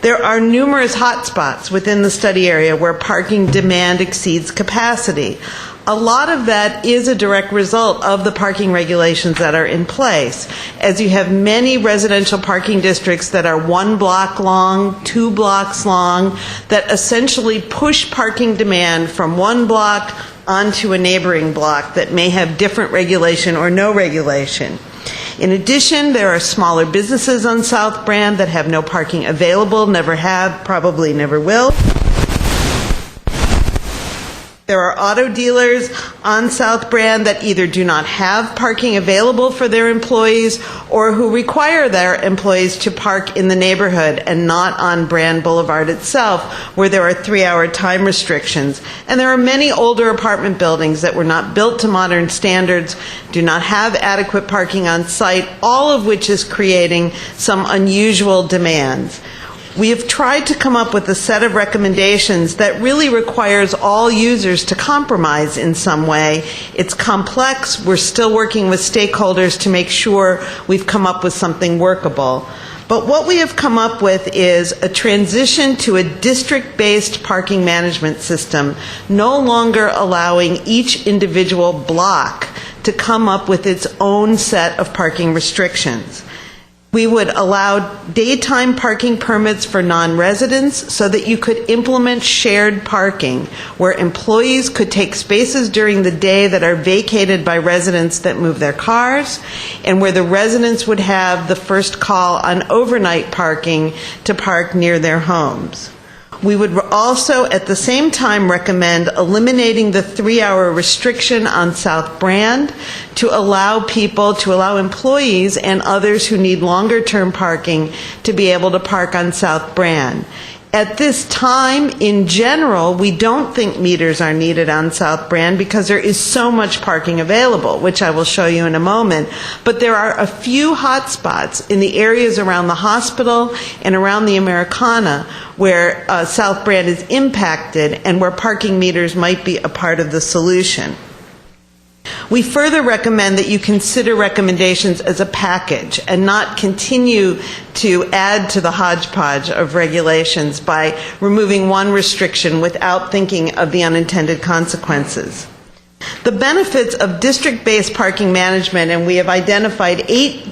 there are numerous hotspots within the study area where parking demand exceeds capacity. A lot of that is a direct result of the parking regulations that are in place, as you have many residential parking districts that are 1 block long, 2 blocks long, that essentially push parking demand from 1 block onto a neighboring block that may have different regulation or no regulation. In addition, there are smaller businesses on South Brand that have no parking available, never have, probably never will. There are auto dealers on South Brand that either do not have parking available for their employees or who require their employees to park in the neighborhood and not on Brand Boulevard itself, where there are 3-hour time restrictions. And there are many older apartment buildings that were not built to modern standards, do not have adequate parking on site, all of which is creating some unusual demands. We have tried to come up with a set of recommendations that really requires all users to compromise in some way. It's complex. We're still working with stakeholders to make sure we've come up with something workable. But what we have come up with is a transition to a district-based parking management system, no longer allowing each individual block to come up with its own set of parking restrictions. We would allow daytime parking permits for non-residents so that you could implement shared parking, where employees could take spaces during the day that are vacated by residents that move their cars, and where the residents would have the first call on overnight parking to park near their homes. We would also, at the same time, recommend eliminating the 3-hour restriction on South Brand to allow employees and others who need longer-term parking to be able to park on South Brand. At this time, in general, we don't think meters are needed on South Brand because there is so much parking available, which I will show you in a moment. But there are a few hot spots in the areas around the hospital and around the Americana where South Brand is impacted and where parking meters might be a part of the solution. We further recommend that you consider recommendations as a package and not continue to add to the hodgepodge of regulations by removing one restriction without thinking of the unintended consequences. The benefits of district-based parking management, and we have identified 8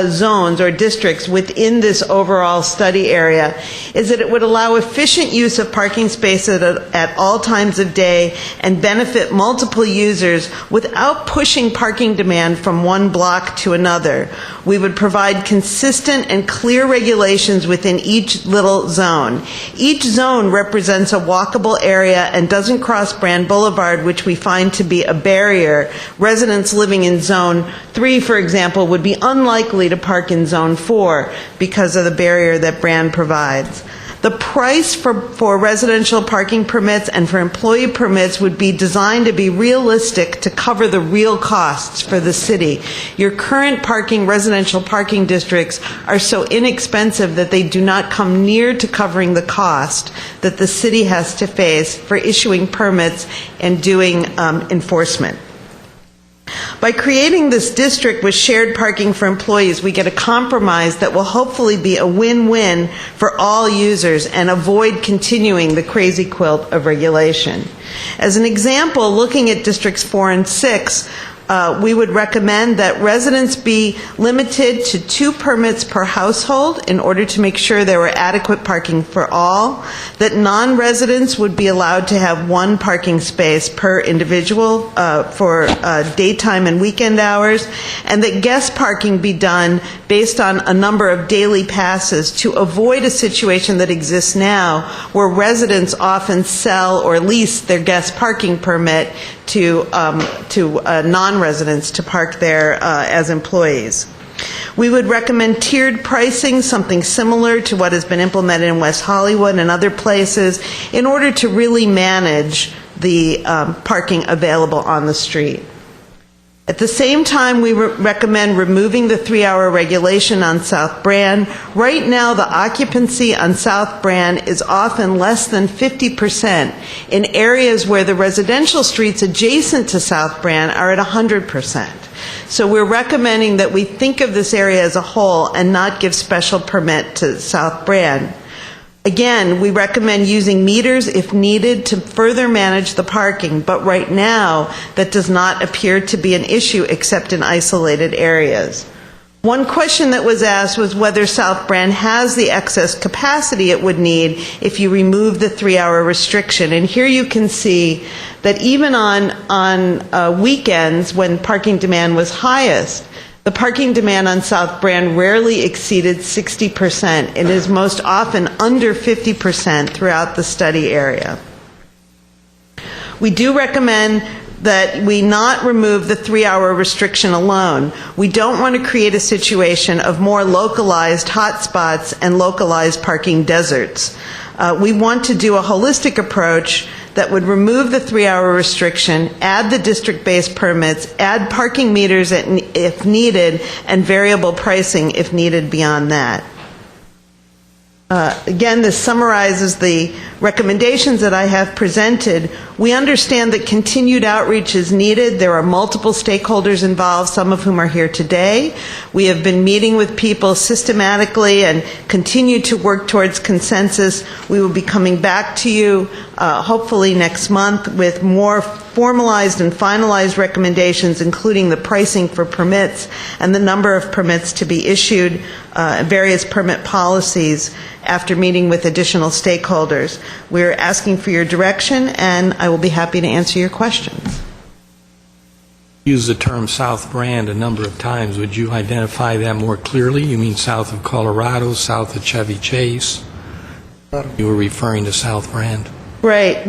zones or districts within this overall study area, is that it would allow efficient use of parking spaces at all times of day and benefit multiple users without pushing parking demand from one block to another. We would provide consistent and clear regulations within each little zone. Each zone represents a walkable area and doesn't cross Brand Boulevard, which we find to be a barrier. Residents living in Zone 3, for example, would be unlikely to park in Zone 4 because of the barrier that Brand provides. The price for residential parking permits and for employee permits would be designed to be realistic to cover the real costs for the city. Your current residential parking districts are so inexpensive that they do not come near to covering the cost that the city has to face for issuing permits and doing enforcement. By creating this district with shared parking for employees, we get a compromise that will hopefully be a win-win for all users and avoid continuing the crazy quilt of regulation. As an example, looking at districts 4 and 6, we would recommend that residents be limited to 2 permits per household in order to make sure there were adequate parking for all, that non-residents would be allowed to have 1 parking space per individual for daytime and weekend hours, and that guest parking be done based on a number of daily passes to avoid a situation that exists now where residents often sell or lease their guest parking permit to non-residents to park there as employees. We would recommend tiered pricing, something similar to what has been implemented in West Hollywood and other places, in order to really manage the parking available on the street. At the same time, we recommend removing the 3-hour regulation on South Brand. Right now, the occupancy on South Brand is often less than 50% in areas where the residential streets adjacent to South Brand are at 100%. So we're recommending that we think of this area as a whole and not give special permit to South Brand. Again, we recommend using meters if needed to further manage the parking, but right now that does not appear to be an issue except in isolated areas. One question that was asked was whether South Brand has the excess capacity it would need if you remove the 3-hour restriction. And here you can see that even on weekends when parking demand was highest, the parking demand on South Brand rarely exceeded 60% and is most often under 50% throughout the study area. We do recommend that we not remove the 3-hour restriction alone. We don't want to create a situation of more localized hotspots and localized parking deserts. We want to do a holistic approach that would remove the 3-hour restriction, add the district-based permits, add parking meters if needed, and variable pricing if needed beyond that. Again, this summarizes the recommendations that I have presented. We understand that continued outreach is needed. There are multiple stakeholders involved, some of whom are here today. We have been meeting with people systematically and continue to work towards consensus. We will be coming back to you hopefully next month with more formalized and finalized recommendations, including the pricing for permits and the number of permits to be issued, various permit policies after meeting with additional stakeholders. We're asking for your direction, and I will be happy to answer your questions. Use the term South Brand a number of times. Would you identify that more clearly? You mean south of Colorado, south of Chevy Chase? You were referring to South Brand. Right.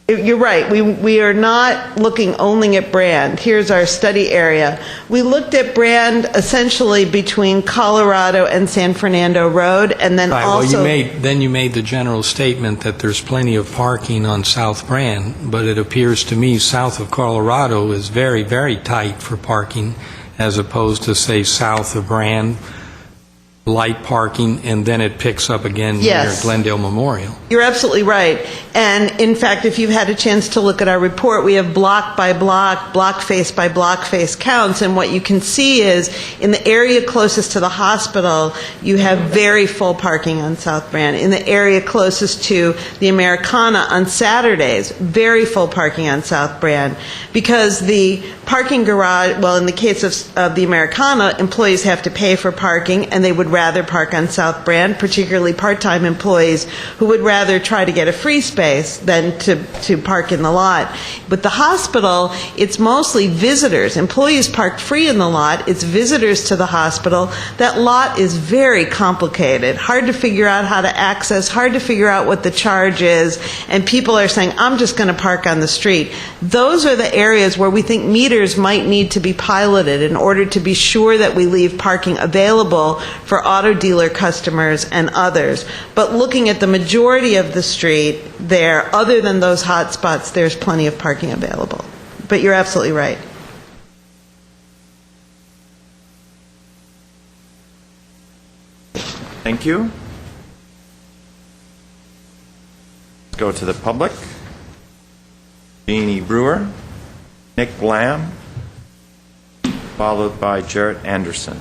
You're right. We are not looking only at Brand. Here's our study area. We looked at Brand essentially between Colorado and San Fernando Road, and then Right. also... Well, you made the general statement that there's plenty of parking on South Brand, but it appears to me south of Colorado is very, very tight for parking, as opposed to, say, south of Brand, light parking, and then it picks up again Yes. near Glendale Memorial. You're absolutely right. And in fact, if you've had a chance to look at our report, we have block by block, block face by block face counts. And what you can see is in the area closest to the hospital, you have very full parking on South Brand. In the area closest to the Americana on Saturdays, very full parking on South Brand. Because the parking garage, well, in the case of the Americana, employees have to pay for parking, and they would rather park on South Brand, particularly part-time employees who would rather try to get a free space than to park in the lot. With the hospital, it's mostly visitors. Employees park free in the lot. It's visitors to the hospital. That lot is very complicated, hard to figure out how to access, hard to figure out what the charge is, and people are saying, I'm just going to park on the street. Those are the areas where we think meters might need to be piloted in order to be sure that we leave parking available for auto dealer customers and others. But looking at the majority of the street there, other than those hot spots, there's plenty of parking available. But you're absolutely right. Thank you. Let's go to the public. Jeannie Brewer, Nick Lamb, followed by Jarrett Anderson.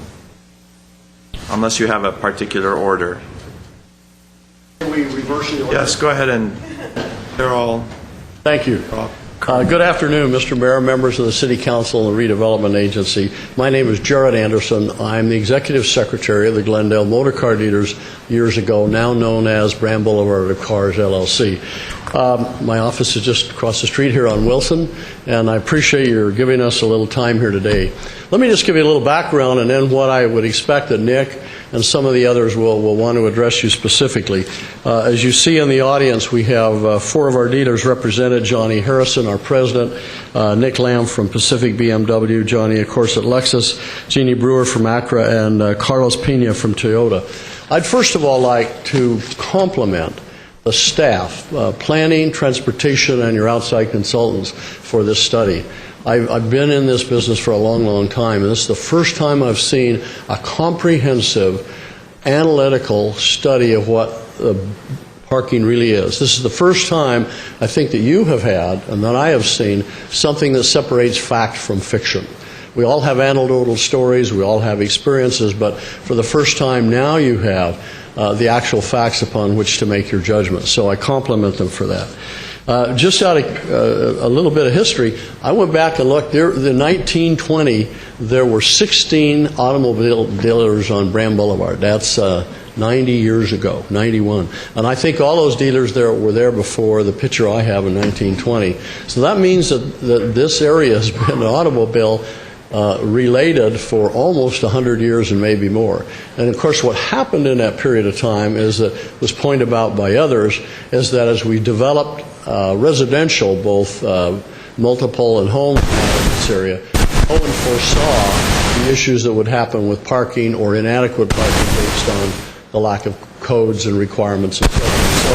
Unless you have a particular order. Can we reverse the order? Yes, go ahead, and they're all... Thank you. Good afternoon, Mr. Mayor, members of the City Council and the Redevelopment Agency. My name is Jarrett Anderson. I'm the Executive Secretary of the Glendale Motor Car Dealers years ago, now known as Brand Boulevard of Cars, LLC. My office is just across the street here on Wilson, and I appreciate your giving us a little time here today. Let me just give you a little background and then what I would expect that Nick and some of the others will want to address you specifically. As you see in the audience, we have four of our dealers represented: Johnny Harrison, our president, Nick Lamb from Pacific BMW, Johnny, of course, at Lexus, Jeannie Brewer from Acura, and Carlos Pena from Toyota. I'd first of all like to compliment the staff, planning, transportation, and your outside consultants for this study. I've been in this business for a long, long time, and this is the first time I've seen a comprehensive, analytical study of what parking really is. This is the first time I think that you have had, and that I have seen, something that separates fact from fiction. We all have anecdotal stories, we all have experiences, but for the first time now you have the actual facts upon which to make your judgment. So I compliment them for that. Just out of a little bit of history, I went back and looked. In 1920, there were 16 automobile dealers on Brand Boulevard. That's 90 years ago, 91. And I think all those dealers there were there before the picture I have in 1920. So that means that this area has been automobile related for almost 100 years and maybe more. And of course what happened in that period of time is that was pointed out by others is that as we developed residential, both multiple and home in this area, no one foresaw the issues that would happen with parking or inadequate parking based on the lack of codes and requirements and so on. So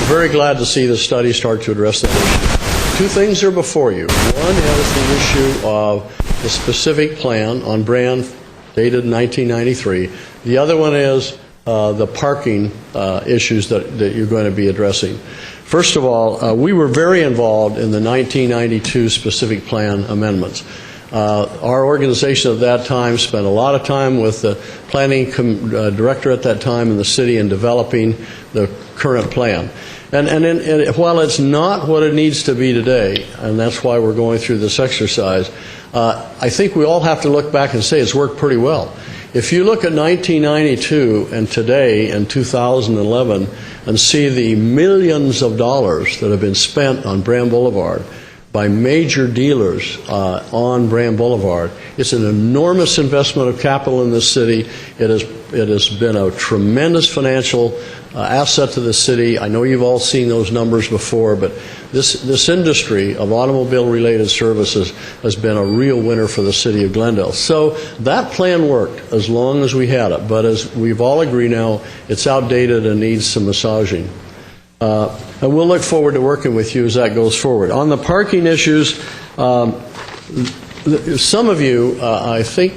we're very glad to see the study start to address that issue. Two things are before you. One is the issue of the specific plan on Brand dated in 1993. The other one is the parking issues that you're going to be addressing. First of all, we were very involved in the 1992 specific plan amendments. Our organization at that time spent a lot of time with the planning director at that time in the city in developing the current plan. And while it's not what it needs to be today, and that's why we're going through this exercise, I think we all have to look back and say it's worked pretty well. If you look at 1992 and today in 2011 and see the millions of dollars that have been spent on Brand Boulevard by major dealers on Brand Boulevard, it's an enormous investment of capital in this city. It has been a tremendous financial asset to the city. I know you've all seen those numbers before, but this industry of automobile-related services has been a real winner for the city of Glendale. So that plan worked as long as we had it, but as we've all agreed now, it's outdated and needs some massaging. And we'll look forward to working with you as that goes forward. On the parking issues, some of you, I think,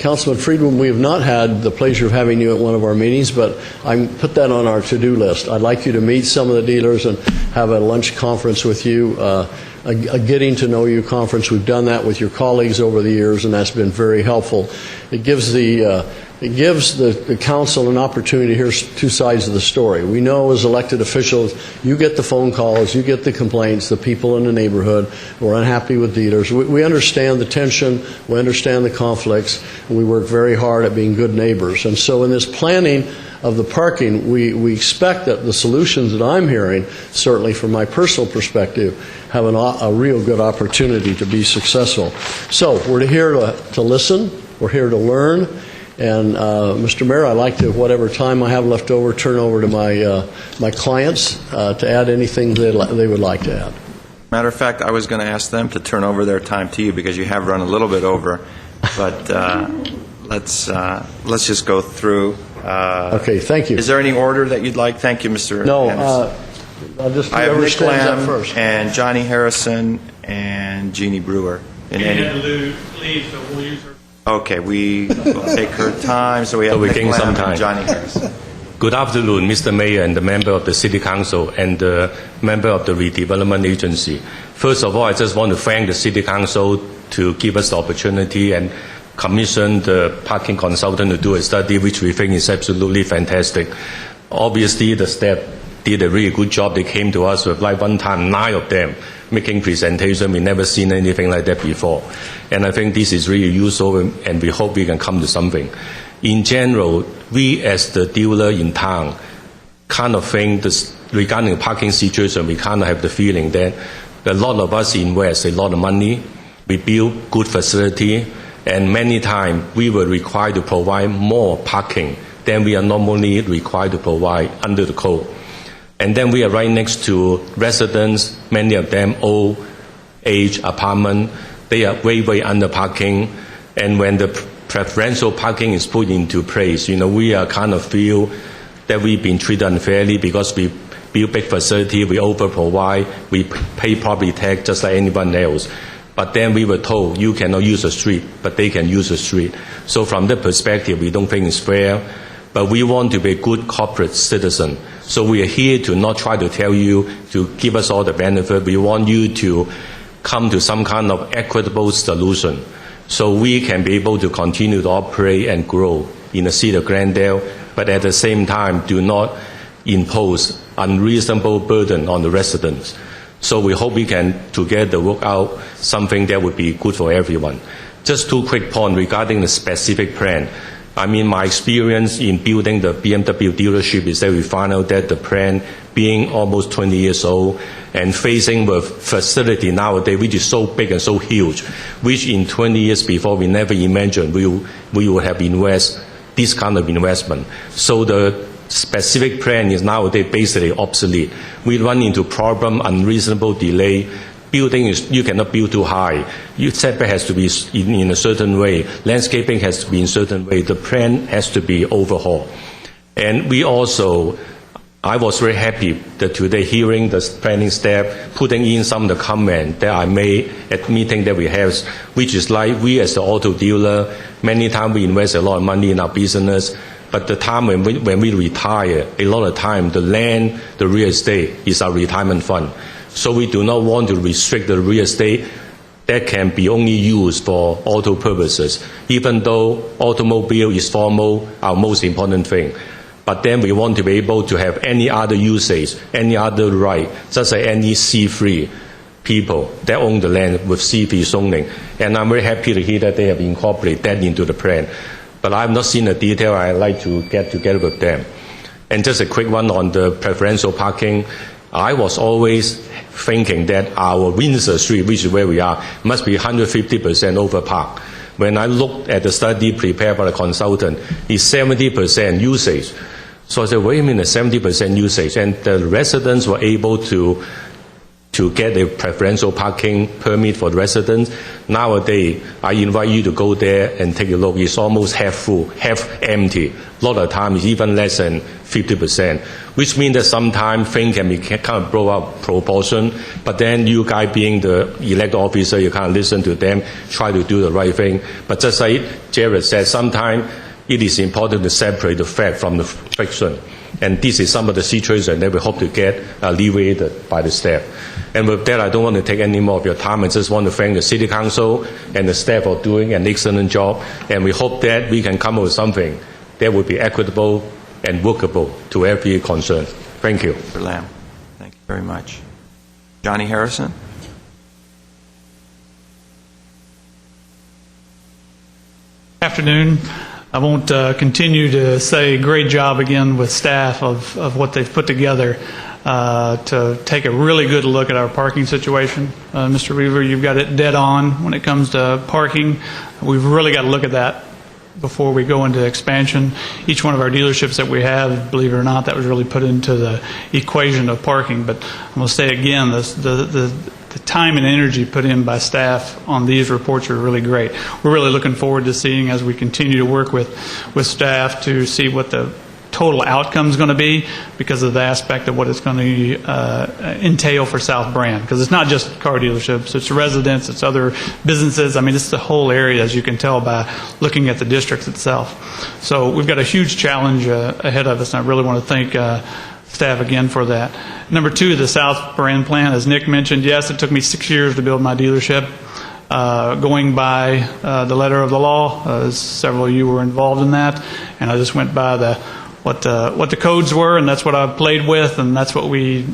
Councilman Friedman, we have not had the pleasure of having you at one of our meetings, but I put that on our to-do list. I'd like you to meet some of the dealers and have a lunch conference with you, a getting to know you conference. We've done that with your colleagues over the years, and that's been very helpful. It gives the council an opportunity to hear two sides of the story. We know as elected officials, you get the phone calls, you get the complaints, the people in the neighborhood who are unhappy with dealers. We understand the tension, we understand the conflicts, and we work very hard at being good neighbors. And so in this planning of the parking, we expect that the solutions that I'm hearing, certainly from my personal perspective, have a real good opportunity to be successful. So we're here to listen, we're here to learn. And Mr. Mayor, I'd like to, whatever time I have left over, turn over to my clients to add anything they would like to add. Matter of fact, I was going to ask them to turn over their time to you because you have run a little bit over. But let's just go through. Okay, thank you. Is there any order that you'd like? Thank you, Mr. No, I'll just I have Nick Lamb first. And Johnny Harrison and Jeannie Brewer. Okay, we will take her time, so we have Nick Lamb and Johnny Harrison. Good afternoon, Mr. Mayor and the member of the City Council and the member of the Redevelopment Agency. First of all, I just want to thank the City Council to give us the opportunity and commission the parking consultant to do a study, which we think is absolutely fantastic. Obviously, the staff did a really good job. They came to us with like one time 9 of them making presentation. We never seen anything like that before. And I think this is really useful, and we hope we can come to something. In general, we as the dealer in town kind of think this, regarding the parking situation, we kind of have the feeling that a lot of us invest a lot of money, we build good facility, and many times we were required to provide more parking than we are normally required to provide under the code. And then we are right next to residents, many of them old age apartment. They are way under parking. And when the preferential parking is put into place, we are kind of feel that we've been treated unfairly because we build big facility, we over provide, we pay property tax just like anyone else. But then we were told you cannot use the street, but they can use the street. So from that perspective, we don't think it's fair. But we want to be a good corporate citizen. So we are here to not try to tell you to give us all the benefit. We want you to come to some kind of equitable solution so we can be able to continue to operate and grow in the city of Glendale, but at the same time do not impose unreasonable burden on the residents. So we hope we can together work out something that would be good for everyone. Just 2 quick points regarding the specific plan. I mean, my experience in building the BMW dealership is that we found out that the plan, being almost 20 years old and facing with facility nowadays, which is so big and so huge, which in 20 years before we never imagined we would have invest this kind of investment. So the specific plan is nowadays basically obsolete. We run into problem, unreasonable delay. Building is, you cannot build too high. Your setback has to be in a certain way. Landscaping has to be in a certain way. The plan has to be overhauled. And we also, I was very happy that today hearing the planning staff putting in some of the comment that I made at meeting that we have, which is like we as the auto dealer, many times we invest a lot of money in our business, but the time when we retire, a lot of time the land, the real estate is our retirement fund. So we do not want to restrict the real estate that can be only used for auto purposes, even though automobile is formal, our most important thing. but then we want to be able to have any other usage, any other right, just like any C3 people that own the land with C3 zoning. And I'm very happy to hear that they have incorporated that into the plan. But I've not seen the detail. I'd like to get together with them. And just a quick one on the preferential parking. I was always thinking that our Windsor Street, which is where we are, must be 150% overparked. When I looked at the study prepared by the consultant, it's 70% usage. So I said, wait a minute, 70% usage. And the residents were able to get a preferential parking permit for the residents. Nowadays, I invite you to go there and take a look. It's almost half full, half empty. A lot of times, it's even less than 50%, which means that sometimes things can be kind of blow up proportion, but then you guys being the elected officer, you can't listen to them, try to do the right thing. But just like Jared said, sometimes it is important to separate the fact from the fiction. And this is some of the situations that we hope to get alleviated by the staff. And with that, I don't want to take any more of your time. I just want to thank the City Council and the staff for doing an excellent job. And we hope that we can come up with something that would be equitable and workable to every concern. Thank you. Mr. Lamb, thank you very much. Johnny Harrison? Afternoon. I won't continue to say great job again with staff of what they've put together to take a really good look at our parking situation. Mr. Weaver, you've got it dead on when it comes to parking. We've really got to look at that before we go into expansion. Each one of our dealerships that we have, believe it or not, that was really put into the equation of parking. But I'm going to say again, the time and energy put in by staff on these reports are really great. We're really looking forward to seeing, as we continue to work with staff, to see what the total outcome is going to be because of the aspect of what it's going to entail for South Brand. Because it's not just car dealerships, it's residents, it's other businesses. I mean, it's the whole area, as you can tell by looking at the district itself. So we've got a huge challenge ahead of us, and I really want to thank staff again for that. Number two, the South Brand plan, as Nick mentioned, yes, it took me 6 years to build my dealership. Going by the letter of the law, several of you were involved in that, and I just went by what the codes were, and that's what I played with, and that's what we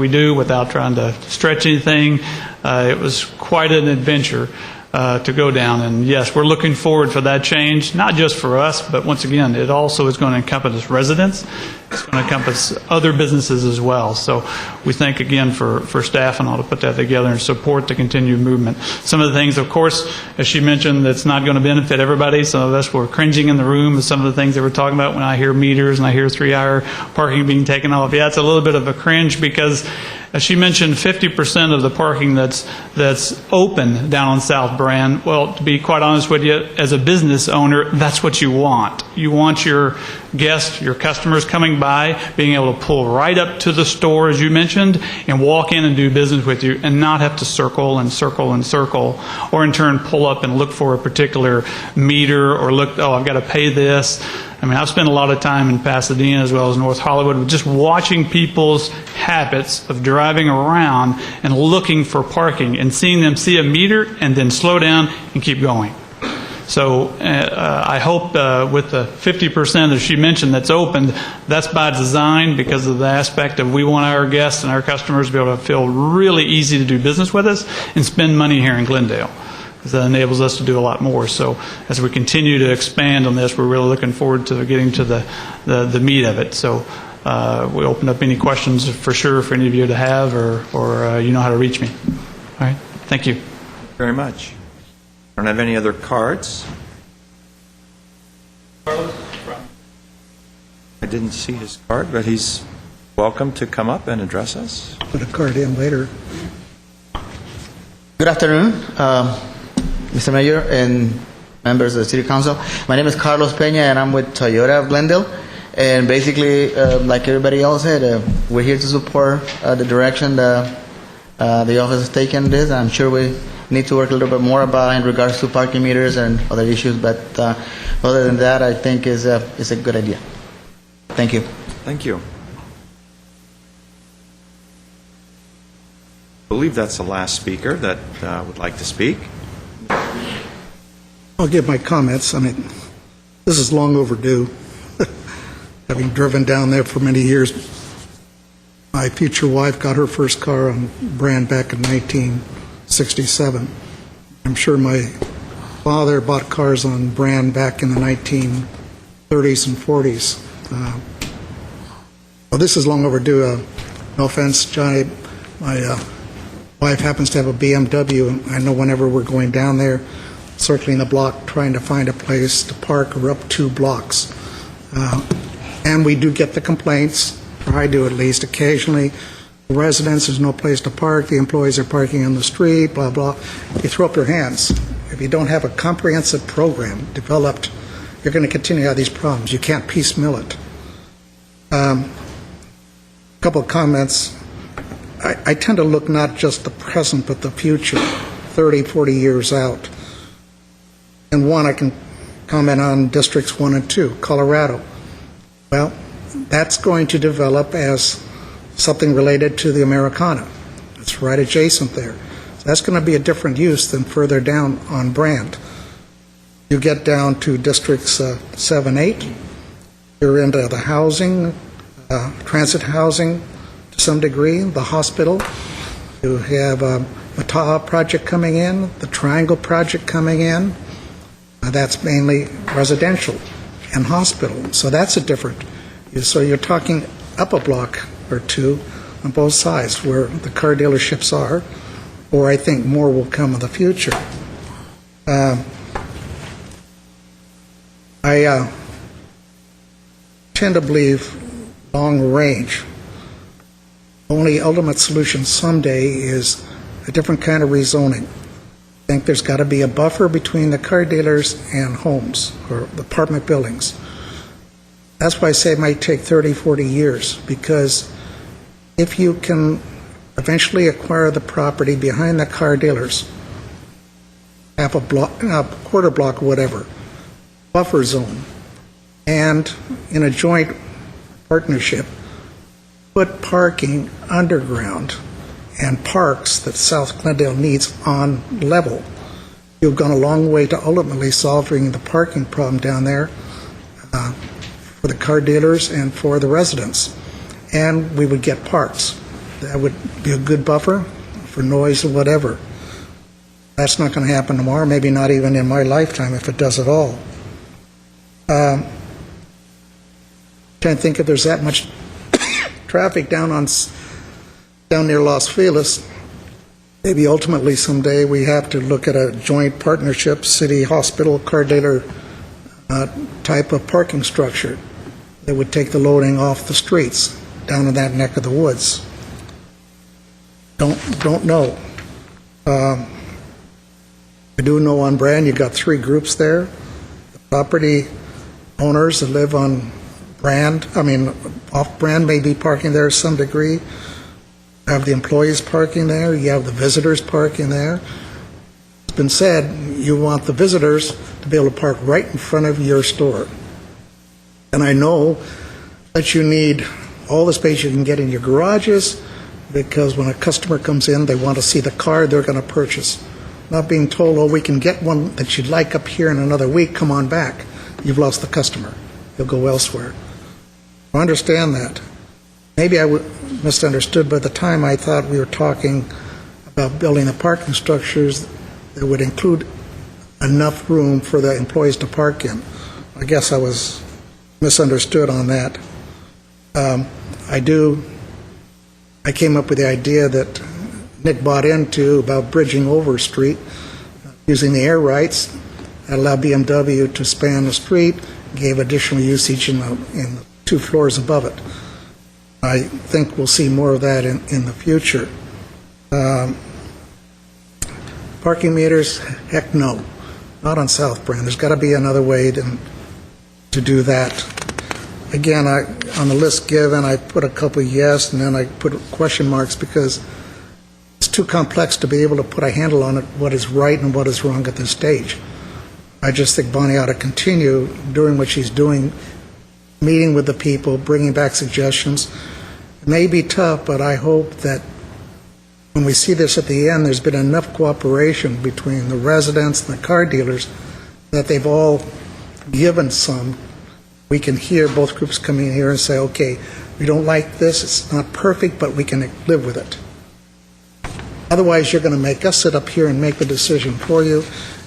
do without trying to stretch anything. It was quite an adventure to go down, and yes, we're looking forward for that change, not just for us, but once again, it also is going to encompass residents. It's going to encompass other businesses as well. So we thank again for staff and all to put that together and support the continued movement. Some of the things, of course, as she mentioned, that's not going to benefit everybody. Some of us were cringing in the room with some of the things they were talking about when I hear meters and I hear 3-hour parking being taken off. Yeah, it's a little bit of a cringe because, as she mentioned, 50% of the parking that's open down on South Brand, well, to be quite honest with you, as a business owner, that's what you want. You want your guests, your customers coming by, being able to pull right up to the store, as you mentioned, and walk in and do business with you and not have to circle and circle and circle, or in turn pull up and look for a particular meter or look, oh, I've got to pay this. I mean, I've spent a lot of time in Pasadena as well as North Hollywood just watching people's habits of driving around and looking for parking and seeing them see a meter and then slow down and keep going. So I hope with the 50%, as she mentioned, that's opened, that's by design because of the aspect of we want our guests and our customers to be able to feel really easy to do business with us and spend money here in Glendale. Because that enables us to do a lot more. So as we continue to expand on this, we're really looking forward to getting to the meat of it. So we open up any questions for sure for any of you to have, or you know how to reach me. All right. Thank you. Very much. I don't have any other cards. I didn't see his card, but he's welcome to come up and address us. Put a card in later. Good afternoon, Mr. Mayor and members of the City Council. My name is Carlos Peña, and I'm with Toyota of Glendale. And basically, like everybody else said, we're here to support the direction the office has taken this. I'm sure we need to work a little bit more about in regards to parking meters and other issues, but other than that, I think is a good idea. Thank you. Thank you. I believe that's the last speaker that would like to speak. I'll give my comments. I mean, this is long overdue. having driven down there for many years. My future wife got her first car on Brand back in 1967. I'm sure my father bought cars on Brand back in the 1930s and 40s. Well, this is long overdue. No offense, Johnny. My wife happens to have a BMW, and I know whenever we're going down there, circling the block, trying to find a place to park, or up 2 blocks. And we do get the complaints, or I do at least, occasionally. The residents, there's no place to park, the employees are parking on the street, blah, blah. You throw up your hands. If you don't have a comprehensive program developed, you're going to continue to have these problems. You can't piecemeal it. A couple of comments. I tend to look not just the present, but the future, 30, 40 years out. And one, I can comment on Districts 1 and 2, Colorado. Well, that's going to develop as something related to the Americana. It's right adjacent there. So that's going to be a different use than further down on Brand. You get down to Districts 7, 8, you're into the housing, transit housing to some degree, the hospital. You have the Tahoe project coming in, the Triangle project coming in. That's mainly residential and hospital. So that's a different. So you're talking up a block or 2 on both sides where the car dealerships are, or I think more will come in the future. I tend to believe long range. Only ultimate solution someday is a different kind of rezoning. I think there's got to be a buffer between the car dealers and homes or apartment buildings. That's why I say it might take 30, 40 years, because if you can eventually acquire the property behind the car dealers, half a block, quarter block, whatever, buffer zone, and in a joint partnership, put parking underground and parks that South Glendale needs on level. You've gone a long way to ultimately solving the parking problem down there for the car dealers and for the residents. And we would get parks. That would be a good buffer for noise or whatever. That's not going to happen tomorrow, maybe not even in my lifetime if it does at all. Trying to think if there's that much traffic down near Los Feliz. Maybe ultimately someday we have to look at a joint partnership, city, hospital, car dealer type of parking structure that would take the loading off the streets down in that neck of the woods. Don't know. I do know on Brand you got 3 groups there. The property owners that live on Brand, off Brand may be parking there to some degree. You have the employees parking there. You have the visitors parking there. It's been said you want the visitors to be able to park right in front of your store. And I know that you need all the space you can get in your garages, because when a customer comes in, they want to see the car they're going to purchase. Not being told, oh, we can get one that you'd like up here in another week, come on back. You've lost the customer. You'll go elsewhere. I understand that. Maybe I misunderstood, but at the time I thought we were talking about building the parking structures that would include enough room for the employees to park in. I guess I was misunderstood on that. I came up with the idea that Nick bought into about bridging over a street, using the air rights that allow BMW to span the street, gave additional usage in the 2 floors above it. I think we'll see more of that in the future. Parking meters, heck no, not on South Brand. There's got to be another way to do that. Again, on the list given, I put a couple yes, and then I put question marks because it's too complex to be able to put a handle on it, what is right and what is wrong at this stage. I just think Bonnie ought to continue doing what she's doing, meeting with the people, bringing back suggestions. It may be tough, but I hope that when we see this at the end, there's been enough cooperation between the residents and the car dealers that they've all given some we can hear both groups come in here and say, okay, we don't like this, it's not perfect, but we can live with it. Otherwise, you're going to make us sit up here and make the decision for you,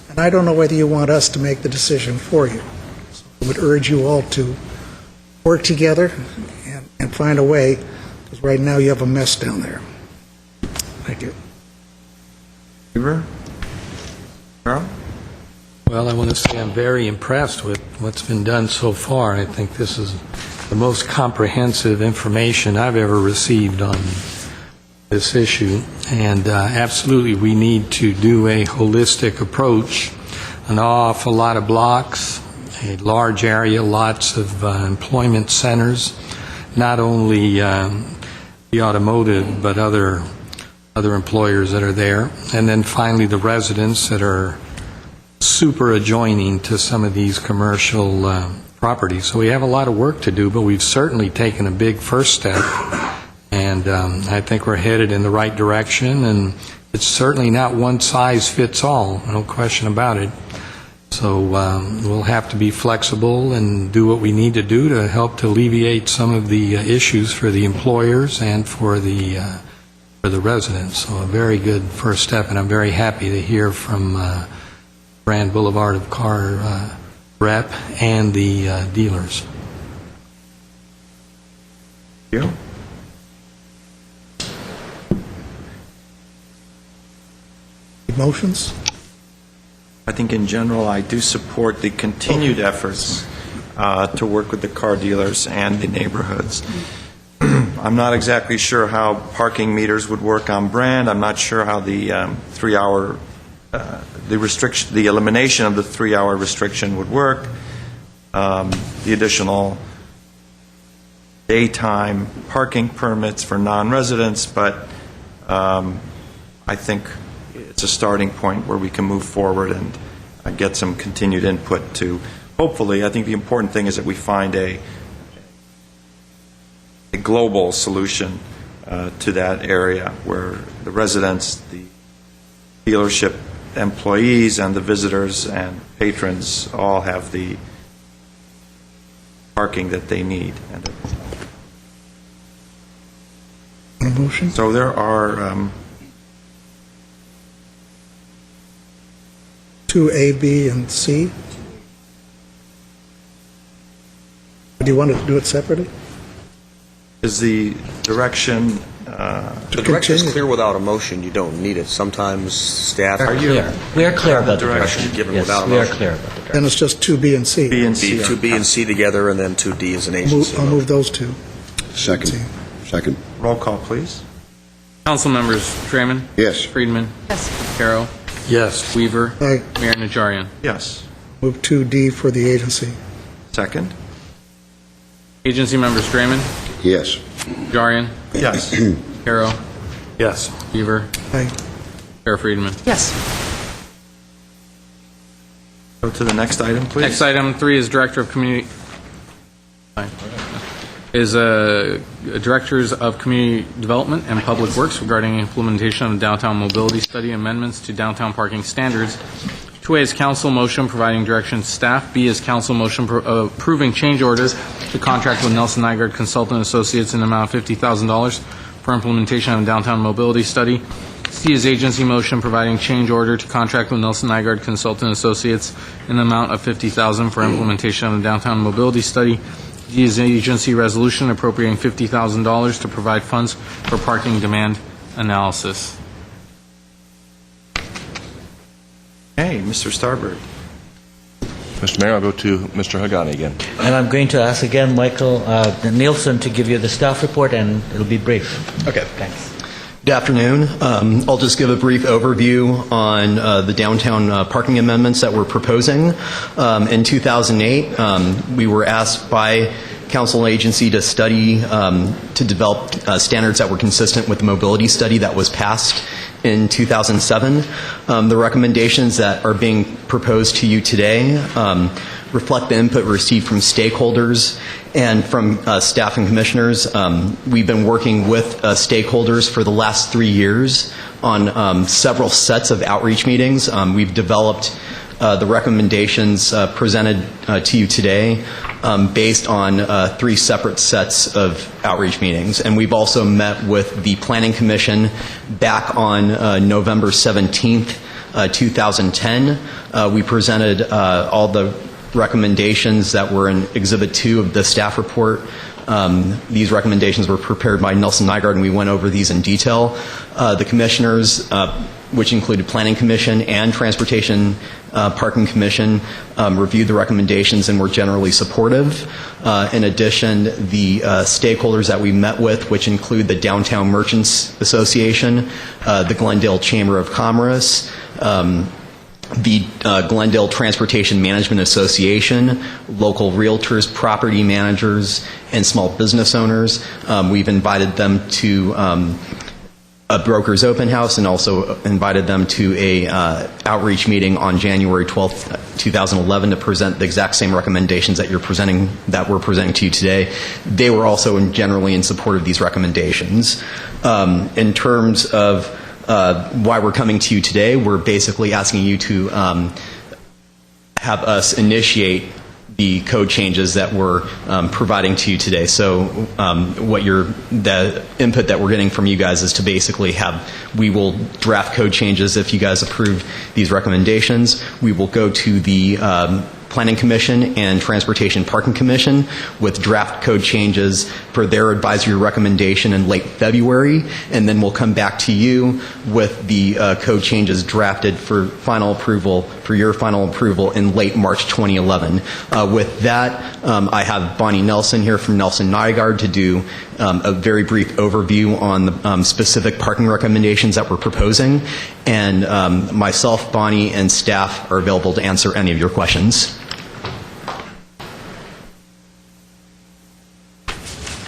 and I don't know whether you want us to make the decision for you. So I would urge you all to work together and find a way, because right now you have a mess down there. Thank you. Weaver? Carol? Well, I want to say I'm very impressed with what's been done so far. I think this is the most comprehensive information I've ever received on this issue, and absolutely we need to do a holistic approach, an awful lot of blocks, a large area, lots of employment centers, not only the automotive but other employers that are there, and then finally the residents that are super adjoining to some of these commercial properties. So we have a lot of work to do, but we've certainly taken a big first step, and I think we're headed in the right direction, and it's certainly not one size fits all, no question about it. So we'll have to be flexible and do what we need to do to help to alleviate some of the issues for the employers and for the residents. So a very good first step, and I'm very happy to hear from Grand Boulevard of Car rep and the dealers. You? Motions? I think in general, I do support the continued efforts to work with the car dealers and the neighborhoods. I'm not exactly sure how parking meters would work on Brand. I'm not sure how the 3-hour, the elimination of the 3-hour restriction would work. The additional daytime parking permits for non-residents, but I think it's a starting point where we can move forward and get some continued input to, hopefully, I think the important thing is that we find a global solution to that area where the residents, the dealership employees, and the visitors and patrons all have the parking that they need. A motion? So there are 2A, B, and C. Do you want to do it separately? is the direction The direction is clear without a motion. You don't need it. Sometimes staff We are clear about the direction. given Yes, without a we are motion. clear about the direction. Then it's just 2B and C. B and C. 2B and C together, and then 2D as an agency. I'll move those two. Second. Second. Roll call, please. Council members Freeman. Yes. Friedman. Yes. Carroll. Yes. Weaver. Aye. Mayor Najarian. Yes. Move 2D for the agency. Second. Agency members Freeman. Yes. Najarian. Yes. Carroll. Yes. Weaver. Aye. Chair Friedman. Yes. Go to the next item, please. Next item 3 is Director of Community. Directors of Community Development and Public Works regarding implementation of the downtown mobility study amendments to downtown parking standards. 2A is council motion providing direction to staff. B is council motion approving change orders to contract with Nelson Nygaard Consultant Associates in the amount of $50,000 for implementation of a downtown mobility study. C is agency motion providing change order to contract with Nelson Nygaard Consultant Associates in the amount of $50,000 for implementation of a downtown mobility study. D is agency resolution appropriating $50,000 to provide funds for parking demand analysis. Hey, Mr. Starbird. Mr. Mayor, I'll go to Mr. Hagani again. And I'm going to ask again Michael Nielsen to give you the staff report, and it'll be brief. Okay. Thanks. Good afternoon. I'll just give a brief overview on the downtown parking amendments that we're proposing. In 2008, we were asked by council agency to study, to develop standards that were consistent with the mobility study that was passed in 2007. The recommendations that are being proposed to you today reflect the input received from stakeholders and from staff and commissioners. We've been working with stakeholders for the last 3 years on several sets of outreach meetings. We've developed the recommendations presented to you today based on 3 separate sets of outreach meetings. And we've also met with the Planning Commission back on November 17th, 2010. We presented all the recommendations that were in Exhibit 2 of the staff report. These recommendations were prepared by Nelson Nygaard, and we went over these in detail. The commissioners, which included Planning Commission and Transportation Parking Commission, reviewed the recommendations and were generally supportive. In addition, the stakeholders that we met with, which include the Downtown Merchants Association, the Glendale Chamber of Commerce, the Glendale Transportation Management Association, local realtors, property managers, and small business owners. We've invited them to a broker's open house and also invited them to a outreach meeting on January 12th, 2011 to present the exact same recommendations that we're presenting to you today. They were also generally in support of these recommendations. In terms of why we're coming to you today, we're basically asking you to have us initiate the code changes that we're providing to you today. So the input that we're getting from you guys is to basically we will draft code changes if you guys approve these recommendations. We will go to the Planning Commission and Transportation Parking Commission with draft code changes for their advisory recommendation in late February, and then we'll come back to you with the code changes drafted for your final approval in late March 2011. With that, I have Bonnie Nelson here from Nelson Nygaard to do a very brief overview on the specific parking recommendations that we're proposing, and myself, Bonnie, and staff are available to answer any of your questions.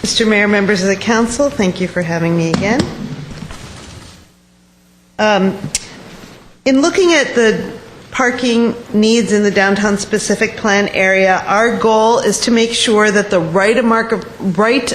Mr. Mayor, members of the council, thank you for having me again. In looking at the parking needs in the downtown specific plan area, our goal is to make sure that the right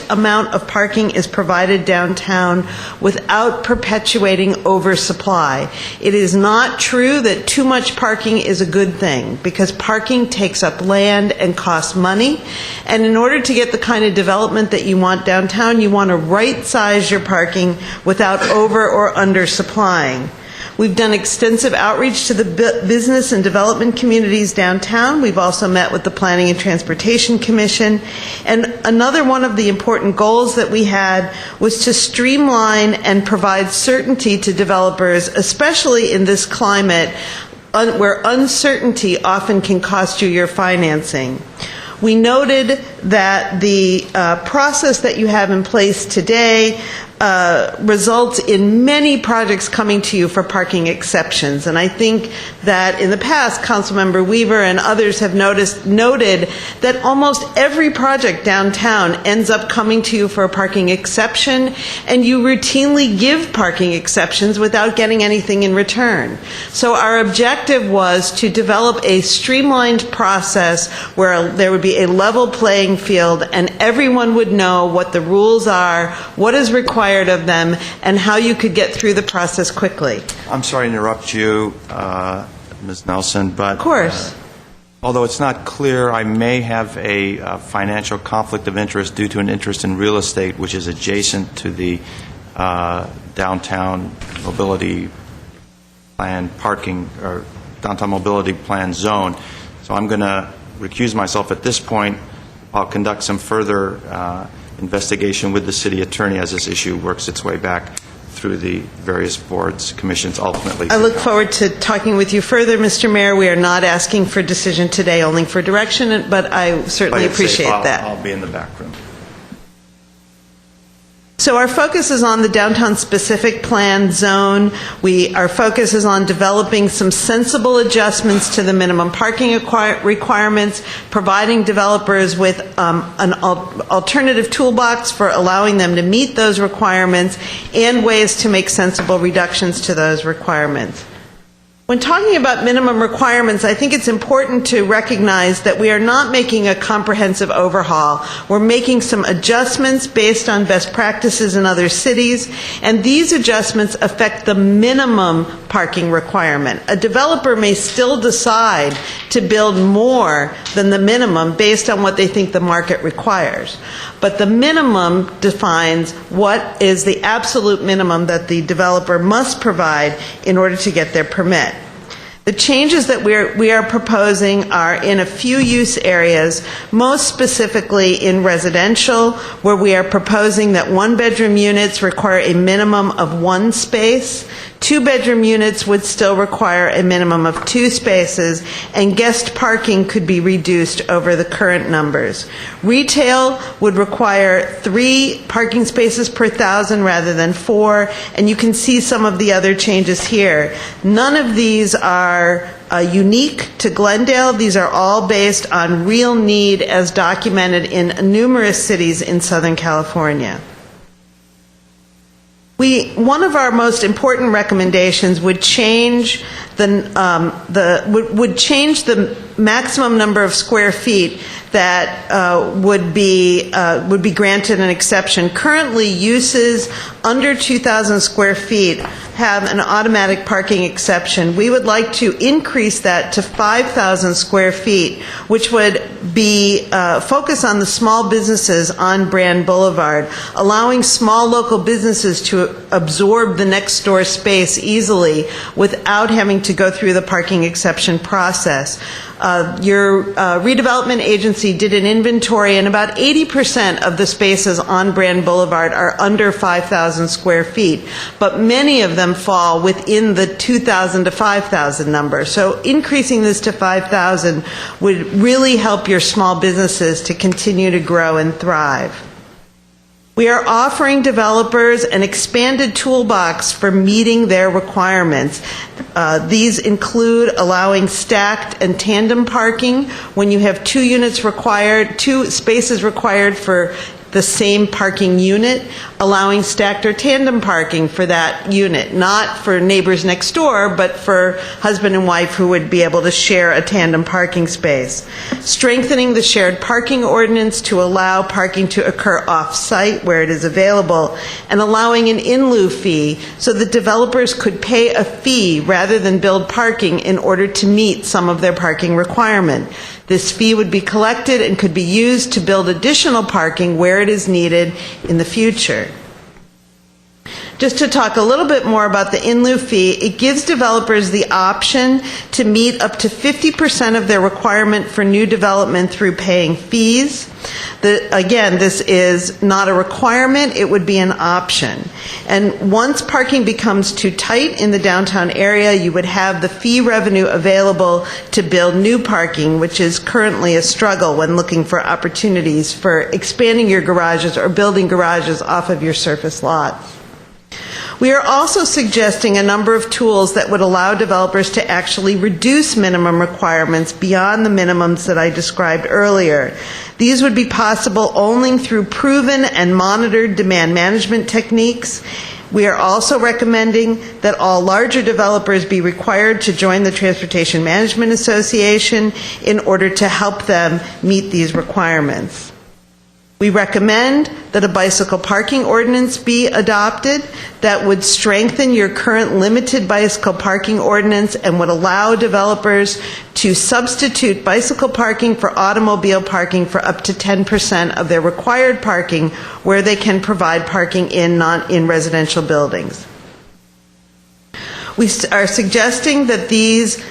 amount of parking is provided downtown without perpetuating oversupply. It is not true that too much parking is a good thing, because parking takes up land and costs money. And in order to get the kind of development that you want downtown, you want to right-size your parking without over or under supplying. We've done extensive outreach to the business and development communities downtown. We've also met with the Planning and Transportation Commission. And another one of the important goals that we had was to streamline and provide certainty to developers, especially in this climate where uncertainty often can cost you your financing. We noted that the process that you have in place today results in many projects coming to you for parking exceptions. And I think that in the past, Councilmember Weaver and others have noted that almost every project downtown ends up coming to you for a parking exception, and you routinely give parking exceptions without getting anything in return. So our objective was to develop a streamlined process where there would be a level playing field and everyone would know what the rules are, what is required of them, and how you could get through the process quickly. I'm sorry to interrupt you, Ms. Nelson, but... Of course. Although it's not clear, I may have a financial conflict of interest due to an interest in real estate, which is adjacent to the downtown mobility plan parking, or downtown mobility plan zone. So I'm going to recuse myself at this point. I'll conduct some further investigation with the city attorney as this issue works its way back through the various boards, commissions, ultimately. I look forward to talking with you further, Mr. Mayor. We are not asking for decision today, only for direction, but I certainly appreciate that. I'll be in the back room. So our focus is on the downtown specific plan zone. Our focus is on developing some sensible adjustments to the minimum parking requirements, providing developers with an alternative toolbox for allowing them to meet those requirements, and ways to make sensible reductions to those requirements. When talking about minimum requirements, I think it's important to recognize that we are not making a comprehensive overhaul. We're making some adjustments based on best practices in other cities, and these adjustments affect the minimum parking requirement. A developer may still decide to build more than the minimum based on what they think the market requires. But the minimum defines what is the absolute minimum that the developer must provide in order to get their permit. The changes that we are proposing are in a few use areas, most specifically in residential, where we are proposing that one-bedroom units require a minimum of 1 space, two-bedroom units would still require a minimum of 2 spaces, and guest parking could be reduced over the current numbers. Retail would require 3 parking spaces per 1,000 rather than 4, and you can see some of the other changes here. None of these are unique to Glendale. These are all based on real need as documented in numerous cities in Southern California. One of our most important recommendations would change would change the maximum number of square feet that would be granted an exception. Currently, uses under 2,000 square feet have an automatic parking exception. We would like to increase that to 5,000 square feet, which would be focus on the small businesses on Brand Boulevard, allowing small local businesses to absorb the next door space easily without having to go through the parking exception process. Your redevelopment agency did an inventory, and about 80% of the spaces on Brand Boulevard are under 5,000 square feet, but many of them fall within the 2,000 to 5,000 number. So increasing this to 5,000 would really help your small businesses to continue to grow and thrive. We are offering developers an expanded toolbox for meeting their requirements. These include allowing stacked and tandem parking when you have 2 units required, 2 spaces required for the same parking unit, allowing stacked or tandem parking for that unit, not for neighbors next door, but for husband and wife who would be able to share a tandem parking space. Strengthening the shared parking ordinance to allow parking to occur off-site where it is available, and allowing an in-lieu fee so that developers could pay a fee rather than build parking in order to meet some of their parking requirement. This fee would be collected and could be used to build additional parking where it is needed in the future. Just to talk a little bit more about the in-lieu fee, it gives developers the option to meet up to 50% of their requirement for new development through paying fees. Again, this is not a requirement, it would be an option. And once parking becomes too tight in the downtown area, you would have the fee revenue available to build new parking, which is currently a struggle when looking for opportunities for expanding your garages or building garages off of your surface lot. We are also suggesting a number of tools that would allow developers to actually reduce minimum requirements beyond the minimums that I described earlier. These would be possible only through proven and monitored demand management techniques. We are also recommending that all larger developers be required to join the Transportation Management Association in order to help them meet these requirements. We recommend that a bicycle parking ordinance be adopted that would strengthen your current limited bicycle parking ordinance and would allow developers to substitute bicycle parking for automobile parking for up to 10% of their required parking where they can provide parking in residential buildings. We are suggesting that these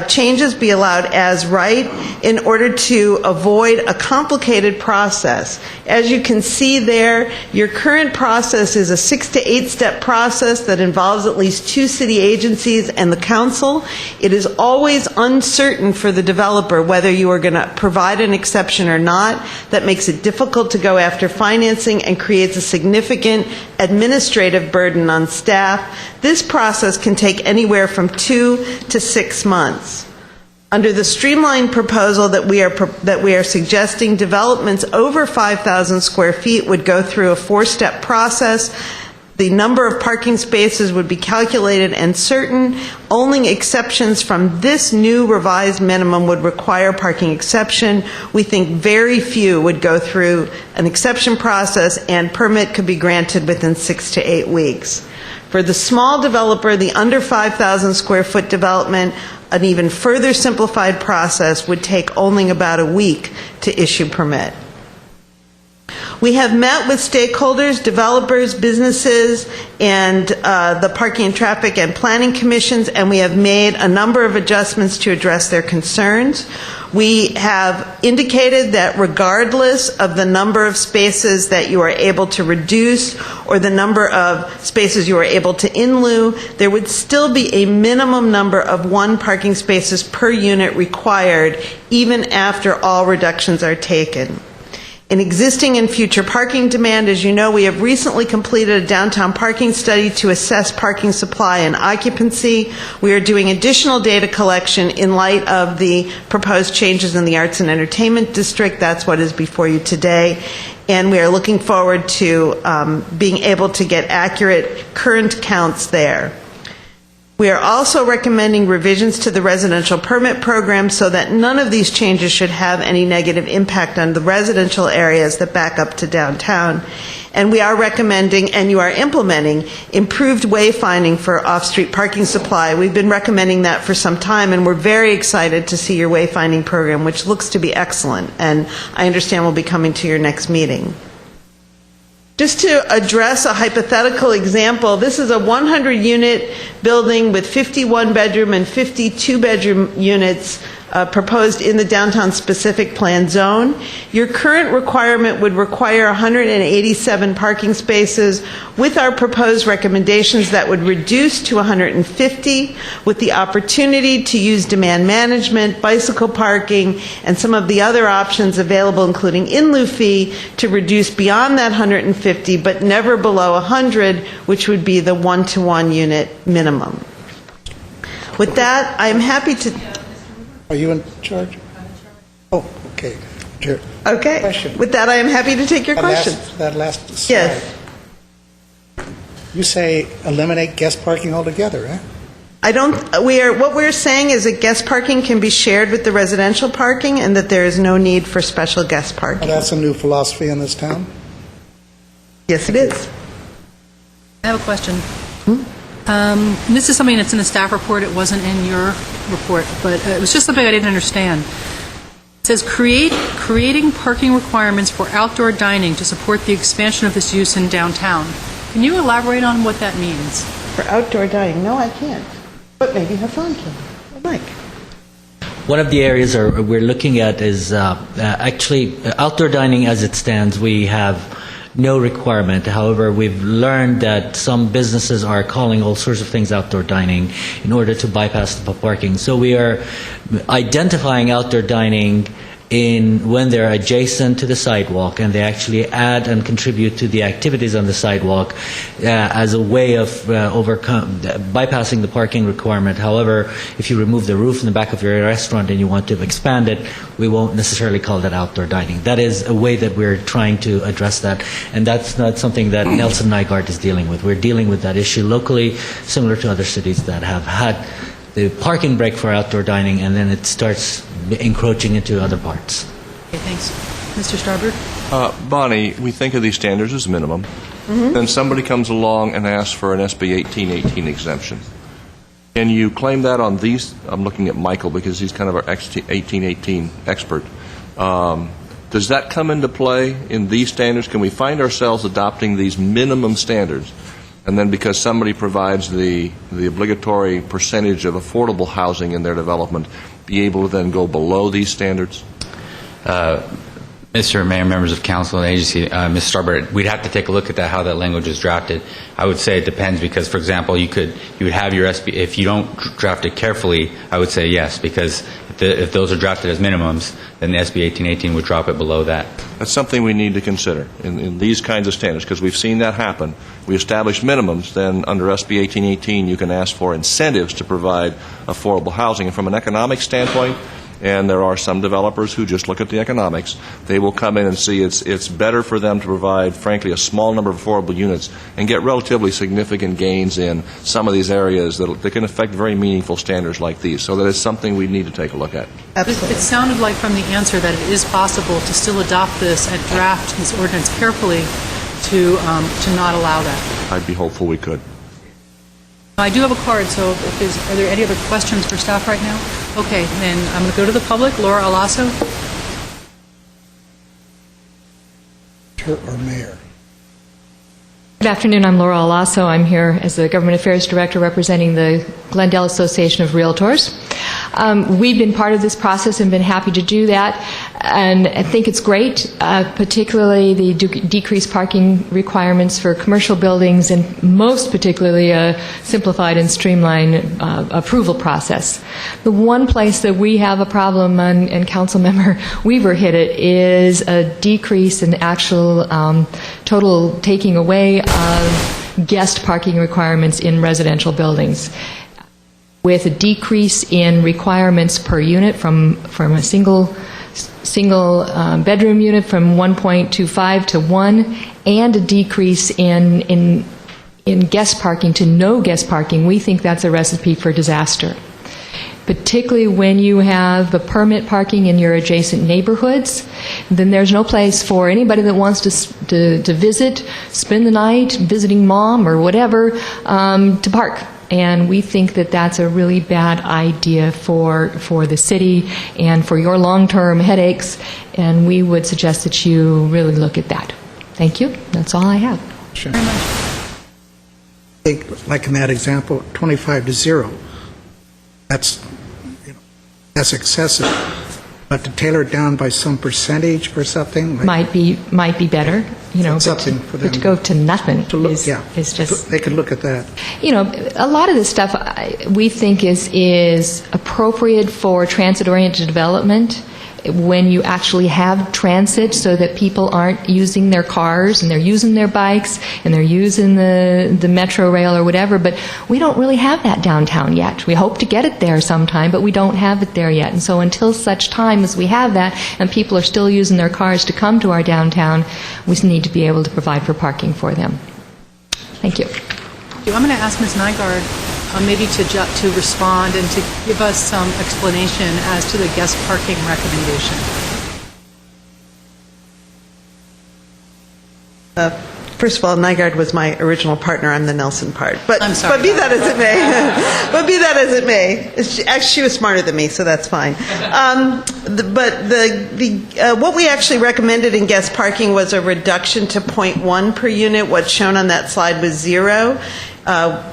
changes be allowed as right in order to avoid a complicated process. As you can see there, your current process is a 6 to 8 step process that involves at least 2 city agencies and the council. It is always uncertain for the developer whether you are going to provide an exception or not. That makes it difficult to go after financing and creates a significant administrative burden on staff. This process can take anywhere from 2 to 6 months. Under the streamlined proposal that we are suggesting, developments over 5,000 square feet would go through a 4-step process The number of parking spaces would be calculated, and certain only exceptions from this new revised minimum would require parking exception. We think very few would go through an exception process, and permit could be granted within 6 to 8 weeks. For the small developer, the under 5,000 square foot development, an even further simplified process would take only about a week to issue permit. We have met with stakeholders, developers, businesses, and the Parking and Traffic and Planning Commissions, and we have made a number of adjustments to address their concerns. We have indicated that regardless of the number of spaces that you are able to reduce or the number of spaces you are able to in lieu, there would still be a minimum number of 1 parking spaces per unit required even after all reductions are taken. In existing and future parking demand, as you know, we have recently completed a downtown parking study to assess parking supply and occupancy. We are doing additional data collection in light of the proposed changes in the Arts and Entertainment District. That's what is before you today. And we are looking forward to being able to get accurate current counts there. We are also recommending revisions to the residential permit program so that none of these changes should have any negative impact on the residential areas that back up to downtown. And we are recommending, and you are implementing, improved wayfinding for off-street parking supply. We've been recommending that for some time, and we're very excited to see your wayfinding program, which looks to be excellent, and I understand will be coming to your next meeting. Just to address a hypothetical example, this is a 100-unit building with 51-bedroom and 52-bedroom units proposed in the downtown specific plan zone. Your current requirement would require 187 parking spaces. With our proposed recommendations, that would reduce to 150, with the opportunity to use demand management, bicycle parking, and some of the other options available, including in-lieu fee, to reduce beyond that 150, but never below 100, which would be the 1-to-1 unit minimum. With that, I am happy to... Are you in charge? Oh, okay. Okay. Question. With that, I am happy to take your questions. That last slide. Yes. You say eliminate guest parking altogether, eh? What we're saying is that guest parking can be shared with the residential parking and that there is no need for special guest parking. Well, that's a new philosophy in this town? Yes, it is. I have a question. This is something that's in the staff report. It wasn't in your report, but it was just something I didn't understand. It says creating parking requirements for outdoor dining to support the expansion of this use in downtown. Can you elaborate on what that means? For outdoor dining? No, I can't. But maybe Hassan can. Mike. One of the areas we're looking at is actually outdoor dining as it stands. We have no requirement. However, we've learned that some businesses are calling all sorts of things outdoor dining in order to bypass the parking. So we are identifying outdoor dining when they're adjacent to the sidewalk and they actually add and contribute to the activities on the sidewalk as a way of bypassing the parking requirement. However, if you remove the roof in the back of your restaurant and you want to expand it, we won't necessarily call that outdoor dining. That is a way that we're trying to address that, and that's not something that Nelson Nygaard is dealing with. We're dealing with that issue locally, similar to other cities that have had the parking break for outdoor dining, and then it starts encroaching into other parts. Okay, thanks. Mr. Starbird? Bonnie, we think of these standards as minimum. Mm-hmm. Then somebody comes along and asks for an SB 1818 exemption. Can you claim that on these? I'm looking at Michael because he's kind of our 1818 expert. Does that come into play in these standards? Can we find ourselves adopting these minimum standards? And then because somebody provides the obligatory percentage of affordable housing in their development, be able to then go below these standards? Mr. Mayor, members of council and agency, Ms. Starbird, we'd have to take a look at that, how that language is drafted. I would say it depends because, for example, you would have your SB, if you don't draft it carefully, I would say yes, because if those are drafted as minimums, then the SB 1818 would drop it below that. That's something we need to consider in these kinds of standards, because we've seen that happen. We establish minimums, then under SB 1818 you can ask for incentives to provide affordable housing. And from an economic standpoint, and there are some developers who just look at the economics. They will come in and see it's better for them to provide, frankly, a small number of affordable units and get relatively significant gains in some of these areas that can affect very meaningful standards like these. So that is something we need to take a look at. It sounded like from the answer that it is possible to still adopt this and draft this ordinance carefully to not allow that. I'd be hopeful we could. I do have a card, so are there any other questions for staff right now? Okay, then I'm going to go to the public. Laura Alasso. Or Mayor. Good afternoon. I'm Laura Alasso. I'm here as the Government Affairs Director representing the Glendale Association of Realtors. We've been part of this process and been happy to do that, and I think it's great, particularly the decreased parking requirements for commercial buildings and most particularly a simplified and streamlined approval process. The one place that we have a problem, and Councilmember Weaver hit it, is a decrease in actual total taking away of guest parking requirements in residential buildings, with a decrease in requirements per unit from a single bedroom unit from 1.25 to 1, and a decrease in guest parking to no guest parking. We think that's a recipe for disaster, particularly when you have the permit parking in your adjacent neighborhoods. Then there's no place for anybody that wants to visit, spend the night visiting mom or whatever, to park. And we think that that's a really bad idea for the city and for your long-term headaches, and we would suggest that you really look at that. Thank you. That's all I have. Sure. Like in that example, 25 to 0. That's excessive. But to tailor it down by some percentage or something might be better, something for them but to go to nothing is just. They could look at that. A lot of this stuff we think is appropriate for transit-oriented development when you actually have transit, so that people aren't using their cars and they're using their bikes and they're using the metro rail or whatever. But we don't really have that downtown yet. We hope to get it there sometime, but we don't have it there yet. And so until such time as we have that and people are still using their cars to come to our downtown, we need to be able to provide for parking for them. Thank you. I'm going to ask Ms. Nygaard maybe to respond and to give us some explanation as to the guest parking recommendation. First of all, Nygaard was my original partner. I'm the Nelson part. But, I'm sorry. But be that as it may. Actually, she was smarter than me, so that's fine. What we actually recommended in guest parking was a reduction to 0.1 per unit. What's shown on that slide was 0.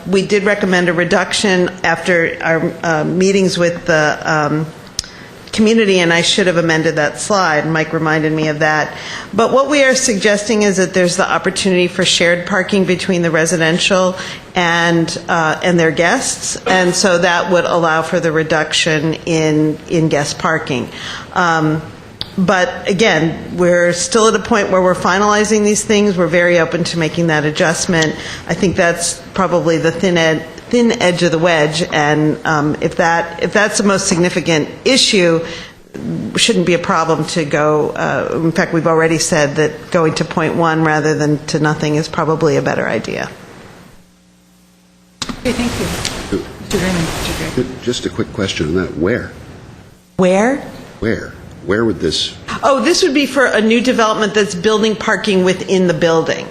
We did recommend a reduction after our meetings with the community, and I should have amended that slide. Mike reminded me of that. But what we are suggesting is that there's the opportunity for shared parking between the residential and their guests, and so that would allow for the reduction in guest parking. But again, we're still at a point where we're finalizing these things. We're very open to making that adjustment. I think that's probably the thin edge of the wedge, and if that's the most significant issue, shouldn't be a problem to go. In fact, we've already said that going to 0.1 rather than to nothing is probably a better idea. Okay, thank you. Mr. Raymond. Just a quick question on that. Where? Where would this? Oh, this would be for a new development that's building parking within the building.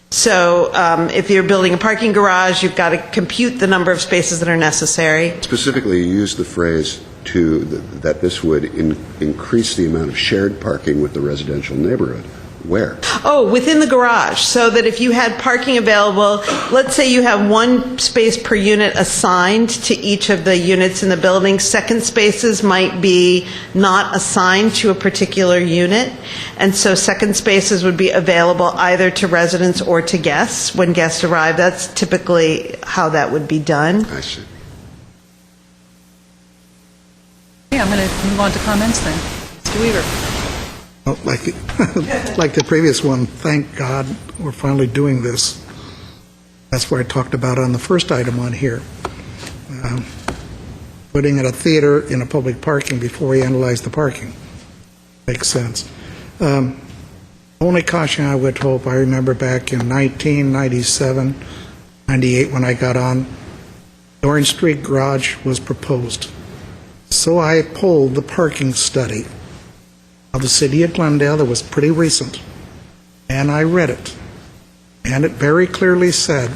So if you're building a parking garage, you've got to compute the number of spaces that are necessary. Specifically, you used the phrase that this would increase the amount of shared parking with the residential neighborhood. Where? Oh, within the garage, so that if you had parking available, let's say you have one space per unit assigned to each of the units in the building, second spaces might be not assigned to a particular unit, and so second spaces would be available either to residents or to guests when guests arrive. That's typically how that would be done. I see. Okay, I'm going to move on to comments then. Mr. Weaver. Well, like the previous one, thank God we're finally doing this. That's what I talked about on the first item on here. putting in a theater in a public parking before we analyze the parking. Makes sense. Only caution I would hope, I remember back in 1997, 98 when I got on, the Orange Street Garage was proposed. So I pulled the parking study of the city of Glendale that was pretty recent, and I read it. And it very clearly said,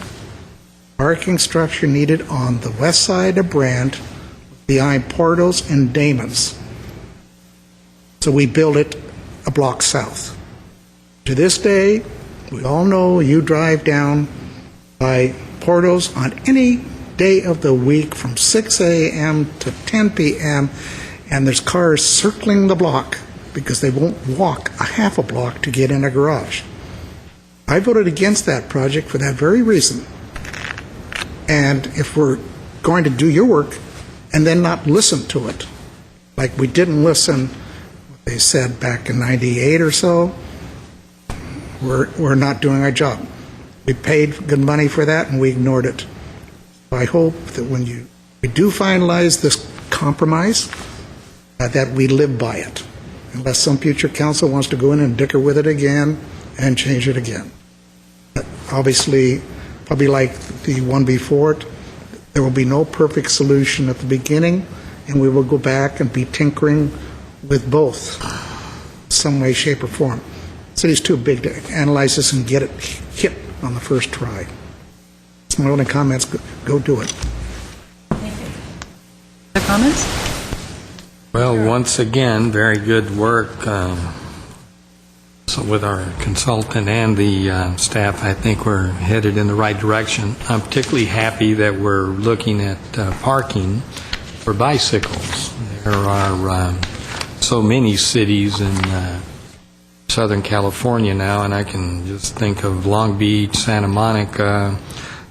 parking structure needed on the west side of Brand behind Portos and Damon's. So we built it a block south. To this day, we all know you drive down by Portos on any day of the week from 6 a.m. to 10 p.m., and there's cars circling the block because they won't walk a half a block to get in a garage. I voted against that project for that very reason. And if we're going to do your work and then not listen to it, like we didn't listen what they said back in 98 or so, we're not doing our job. We paid good money for that and we ignored it. So I hope that when we do finalize this compromise, that we live by it, unless some future council wants to go in and dicker with it again and change it again. But obviously, probably like the one before it, there will be no perfect solution at the beginning, and we will go back and be tinkering with both, some way, shape, or form. The city's too big to analyze this and get it hit on the first try. That's my only comments. Go do it. Other comments? Well, once again, very good work so with our consultant and the staff. I think we're headed in the right direction. I'm particularly happy that we're looking at parking for bicycles. There are so many cities in Southern California now, and I can just think of Long Beach, Santa Monica,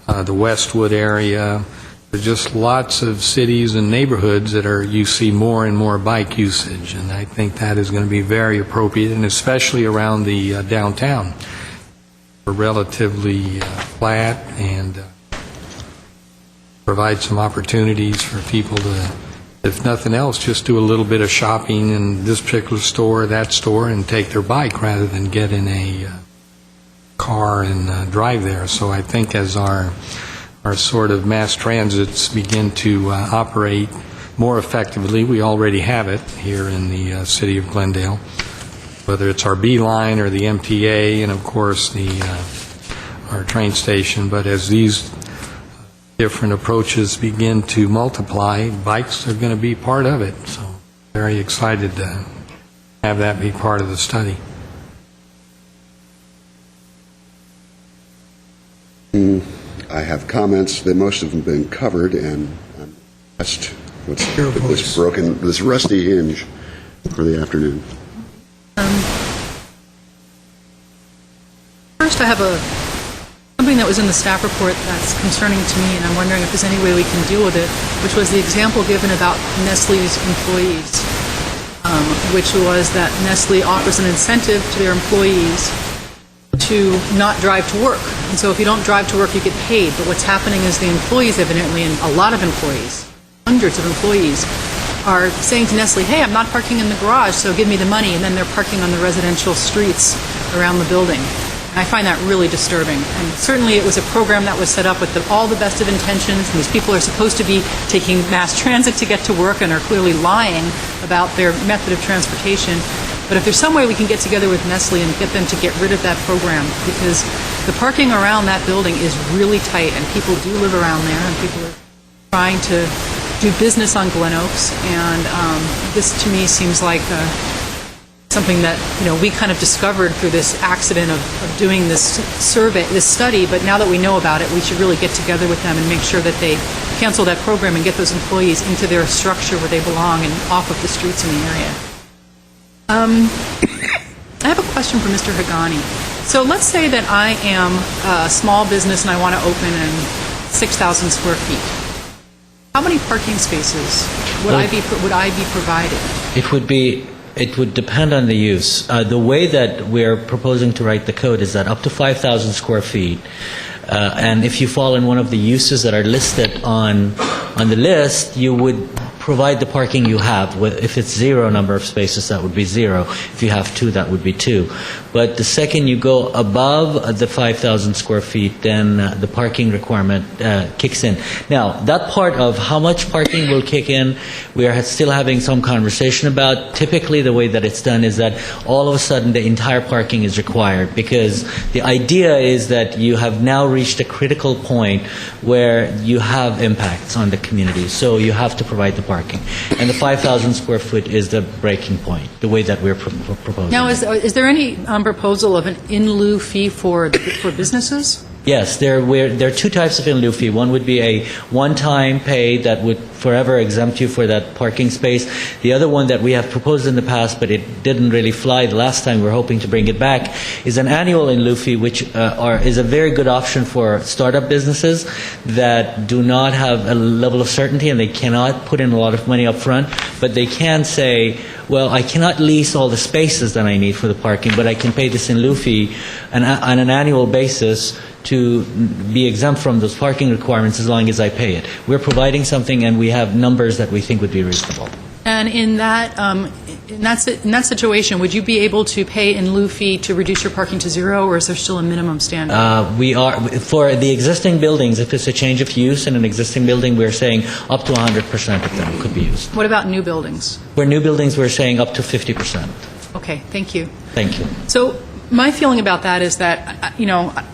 the Westwood area. There's just lots of cities and neighborhoods that you see more and more bike usage, and I think that is going to be very appropriate, and especially around the downtown. We're relatively flat and provide some opportunities for people to, if nothing else, just do a little bit of shopping in this particular store, that store, and take their bike rather than get in a car and drive there. So I think as our sort of mass transits begin to operate more effectively, we already have it here in the city of Glendale, whether it's our B line or the MTA and, of course, our train station. But as these different approaches begin to multiply, bikes are going to be part of it. So very excited to have that be part of the study. I have comments. Most of them have been covered, and I'm impressed with this rusty hinge for the afternoon. First, I have something that was in the staff report that's concerning to me, and I'm wondering if there's any way we can deal with it, which was the example given about Nestle's employees, which was that Nestle offers an incentive to their employees to not drive to work. And so if you don't drive to work, you get paid. But what's happening is the employees, evidently, and a lot of employees, hundreds of employees, are saying to Nestle, hey, I'm not parking in the garage, so give me the money. And then they're parking on the residential streets around the building. And I find that really disturbing. And certainly it was a program that was set up with all the best of intentions. And these people are supposed to be taking mass transit to get to work and are clearly lying about their method of transportation. But if there's some way we can get together with Nestle and get them to get rid of that program, because the parking around that building is really tight, and people do live around there, and people are trying to do business on Glen Oaks, and this to me seems like something that we kind of discovered through this accident of doing this survey, this study. But now that we know about it, we should really get together with them and make sure that they cancel that program and get those employees into their structure where they belong and off of the streets in the area. I have a question for Mr. Hagani. So let's say that I am a small business and I want to open in 6,000 square feet. How many parking spaces would I be provided? It would depend on the use. The way that we're proposing to write the code is that up to 5,000 square feet, and if you fall in one of the uses that are listed on the list, you would provide the parking you have. If it's zero number of spaces, that would be zero. If you have two, that would be two. But the second you go above the 5,000 square feet, then the parking requirement kicks in. Now, that part of how much parking will kick in, we are still having some conversation about. Typically, the way that it's done is that all of a sudden the entire parking is required, because the idea is that you have now reached a critical point where you have impacts on the community, so you have to provide the parking. And the 5,000 square foot is the breaking point, the way that we're proposing. Now, is there any proposal of an in-lieu fee for businesses? Yes, there are two types of in-lieu fee. One would be a one-time pay that would forever exempt you for that parking space. The other one that we have proposed in the past, but it didn't really fly the last time, we're hoping to bring it back, is an annual in-lieu fee, which is a very good option for startup businesses that do not have a level of certainty and they cannot put in a lot of money up front, but they can say, well, I cannot lease all the spaces that I need for the parking, but I can pay this in-lieu fee on an annual basis to be exempt from those parking requirements as long as I pay it. We're providing something, and we have numbers that we think would be reasonable. And in that situation, would you be able to pay in lieu fee to reduce your parking to zero, or is there still a minimum standard? We are, for the existing buildings, if it's a change of use in an existing building, we're saying up to 100% of them could be used. What about new buildings? For new buildings, we're saying up to 50%. Okay, thank you. Thank you. So my feeling about that is that,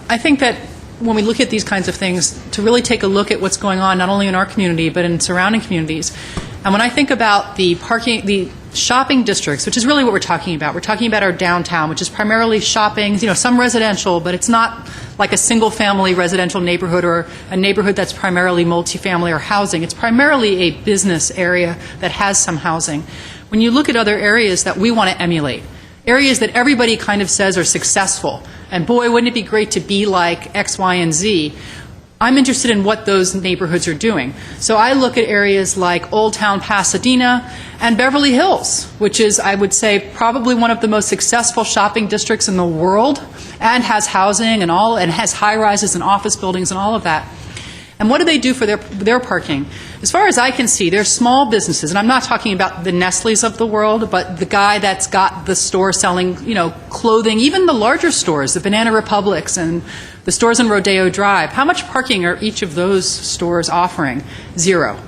I think that when we look at these kinds of things, to really take a look at what's going on not only in our community but in surrounding communities. And when I think about the shopping districts, which is really what we're talking about our downtown, which is primarily shopping, some residential, but it's not like a single-family residential neighborhood or a neighborhood that's primarily multifamily or housing. It's primarily a business area that has some housing. When you look at other areas that we want to emulate, areas that everybody kind of says are successful, and boy, wouldn't it be great to be like X, Y, and Z, I'm interested in what those neighborhoods are doing. So I look at areas like Old Town Pasadena and Beverly Hills, which is, I would say, probably one of the most successful shopping districts in the world, and has housing and has high-rises and office buildings and all of that. And what do they do for their parking? As far as I can see, they're small businesses, and I'm not talking about the Nestle's of the world, but the guy that's got the store selling, clothing, even the larger stores, the Banana Republics and the stores in Rodeo Drive. How much parking are each of those stores offering? Zero.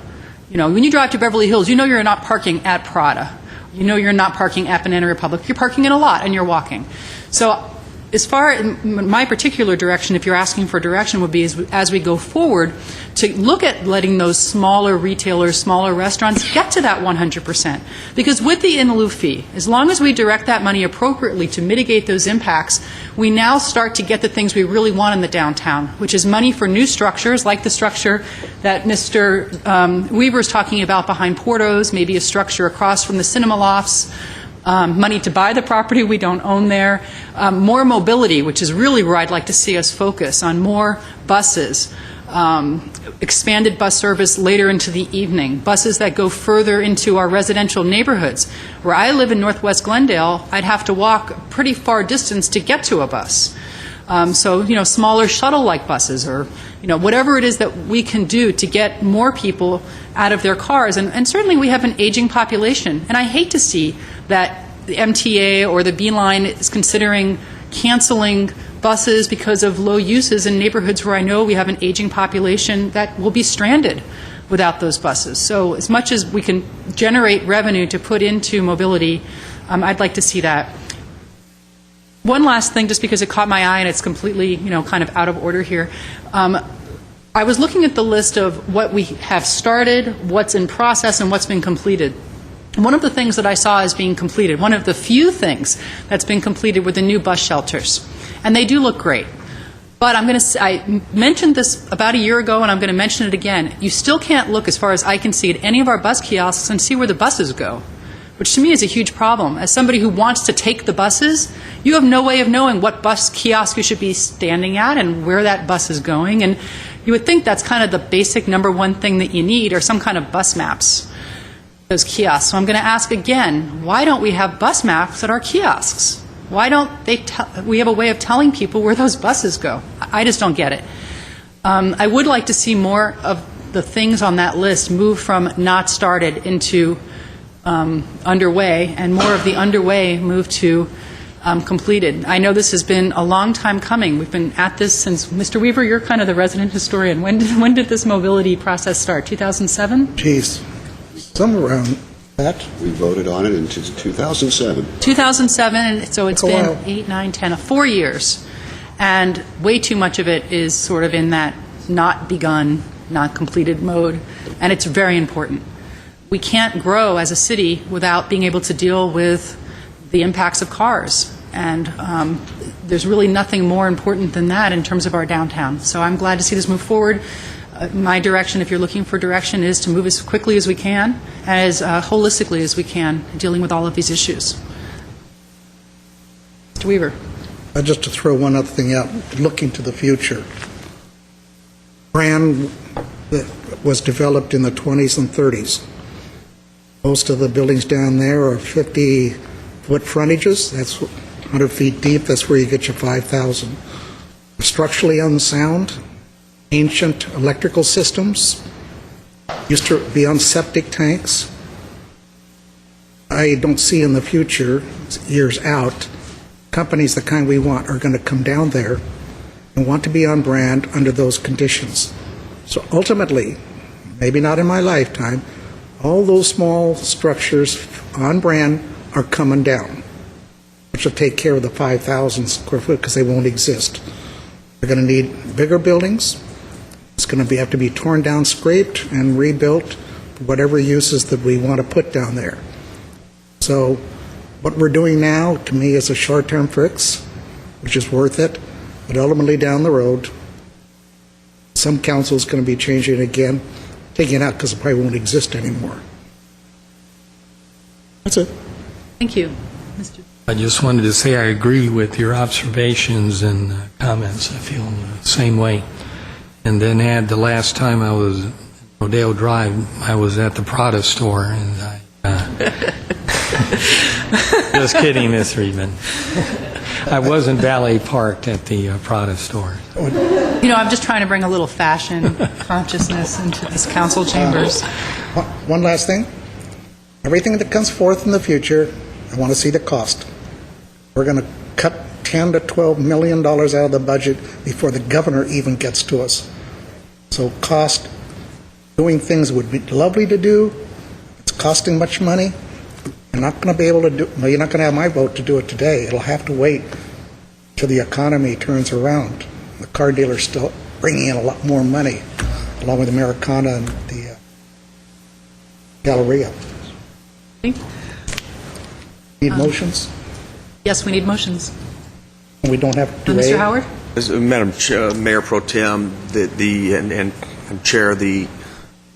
When you drive to Beverly Hills, you're not parking at Prada. You're not parking at Banana Republic. You're parking in a lot, and you're walking. So as far as my particular direction, if you're asking for direction, would be as we go forward to look at letting those smaller retailers, smaller restaurants get to that 100%. Because with the in-lieu fee, as long as we direct that money appropriately to mitigate those impacts, we now start to get the things we really want in the downtown, which is money for new structures, like the structure that Mr. Weaver's talking about behind Porto's, maybe a structure across from the cinema lofts, money to buy the property we don't own there, more mobility, which is really where I'd like to see us focus on more buses, expanded bus service later into the evening, buses that go further into our residential neighborhoods. Where I live in Northwest Glendale, I'd have to walk a pretty far distance to get to a bus. So, smaller shuttle-like buses or, whatever it is that we can do to get more people out of their cars. And certainly we have an aging population. And I hate to see that the MTA or the B Line is considering canceling buses because of low uses in neighborhoods where I know we have an aging population that will be stranded without those buses. So as much as we can generate revenue to put into mobility, I'd like to see that. One last thing, just because it caught my eye and it's completely, kind of out of order here. I was looking at the list of what we have started, what's in process, and what's been completed. One of the things that I saw as being completed, one of the few things that's been completed were the new bus shelters. And they do look great. But I mentioned this about a year ago, and I'm going to mention it again. You still can't look, as far as I can see, at any of our bus kiosks and see where the buses go, which to me is a huge problem. As somebody who wants to take the buses, you have no way of knowing what bus kiosk you should be standing at and where that bus is going. And you would think that's kind of the basic number one thing that you need, or some kind of bus maps, those kiosks. So I'm going to ask again, why don't we have bus maps at our kiosks? Why don't we have a way of telling people where those buses go? I just don't get it. I would like to see more of the things on that list move from not started into underway, and more of the underway move to completed. I know this has been a long time coming. We've been at this since, Mr. Weaver, you're kind of the resident historian. When did this mobility process start? 2007? Geez, somewhere around that. We voted on it in 2007. 2007, and so it's A been while. 8, 9, 10, 4 years. And way too much of it is sort of in that not begun, not completed mode, and it's very important. We can't grow as a city without being able to deal with the impacts of cars, and there's really nothing more important than that in terms of our downtown. So I'm glad to see this move forward. My direction, if you're looking for direction, is to move as quickly as we can, as holistically as we can, dealing with all of these issues. Mr. Weaver. Just to throw one other thing out, looking to the future. Brand that was developed in the 20s and 30s. Most of the buildings down there are 50-foot frontages. That's 100 feet deep. That's where you get your 5,000. Structurally unsound, ancient electrical systems, used to be on septic tanks. I don't see in the future, years out, companies the kind we want are going to come down there and want to be on brand under those conditions. So ultimately, maybe not in my lifetime, all those small structures on brand are coming down, which will take care of the 5,000 square foot because they won't exist. They're going to need bigger buildings. It's going to have to be torn down, scraped, and rebuilt for whatever uses that we want to put down there. So what we're doing now, to me, is a short-term fix, which is worth it, but ultimately down the road, some council is going to be changing it again, taking it out because it probably won't exist anymore. That's it. Thank you. Mr. I just wanted to say I agree with your observations and comments. I feel the same way. And then add the last time I was at Rodeo Drive, I was at the Prada store, and I... Just kidding, Miss Friedman. I wasn't valet parked at the Prada store. You know, I'm just trying to bring a little fashion consciousness into these council chambers. One last thing. Everything that comes forth in the future, I want to see the cost. We're going to cut $10 to $12 million out of the budget before the governor even gets to us. So cost, doing things would be lovely to do. It's costing much money. You're not going to be able to do, well, you're not going to have my vote to do it today. It'll have to wait till the economy turns around. The car dealer's still bringing in a lot more money, along with Americana and the Galleria. Need motions? Yes, we need motions. We don't have to do Mr. A? Howard? Madam Mayor Pro Tem, and Chair, the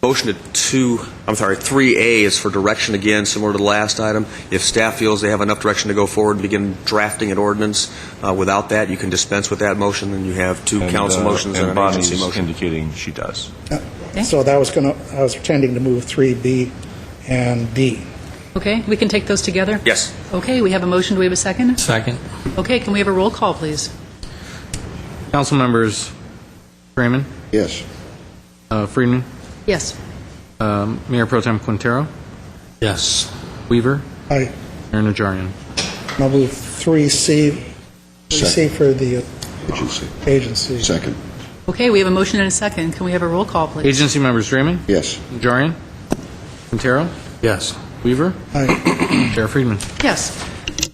motion to 3A is for direction again, similar to the last item. If staff feels they have enough direction to go forward and begin drafting an ordinance, without that, you can dispense with that motion, and you have two council motions and an agency motion. Indicating she does. So that was I was intending to move 3B and D. Okay, we can take those together? Yes. Okay, we have a motion. Do we have a second? Second. Okay, can we have a roll call, please? Council members Freeman, Yes. Friedman, Yes. Mayor Pro Tem Quintero, Yes. Weaver, Aye. Mayor Najarian. I'll move 3C for the agency. Second. Okay, we have a motion and a second. Can we have a roll call, please? Agency members Freeman, Yes. Najarian, Quintero, Yes. Weaver, Aye. Chair Friedman. Yes.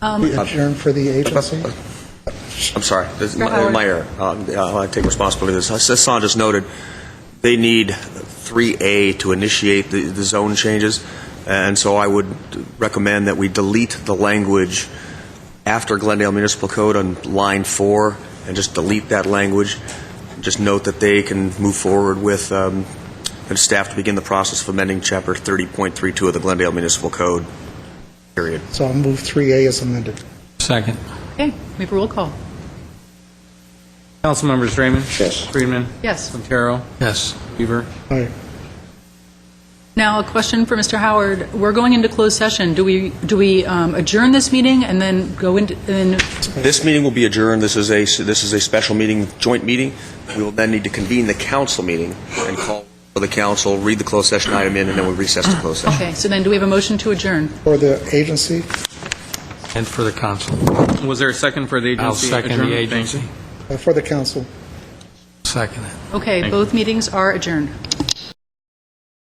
We adjourn for the agency? I'm sorry. Howard. My error. I take responsibility for this. As Hassan just noted, they need 3A to initiate the zone changes, and so I would recommend that we delete the language after Glendale Municipal Code on line 4 and just delete that language. Just note that they can move forward with and staff to begin the process of amending Chapter 30.32 of the Glendale Municipal Code, period. So I'll move 3A as amended. Second. Okay, we have a roll call. Council members Raymond, Yes. Friedman, Yes. Quintero, Yes. Weaver. Aye. Now, a question for Mr. Howard. We're going into closed session. Do we adjourn this meeting and then go into... This meeting will be adjourned. This is a special meeting, joint meeting. We will then need to convene the council meeting and call for the council, read the closed session item in, and then we recess to closed session. Okay, so then do we have a motion to adjourn? For the agency, And for the council. Was there a second for the agency? I'll second the adjournment? Thank you. agency. for the council. Second it. Okay, Thank both meetings are adjourned.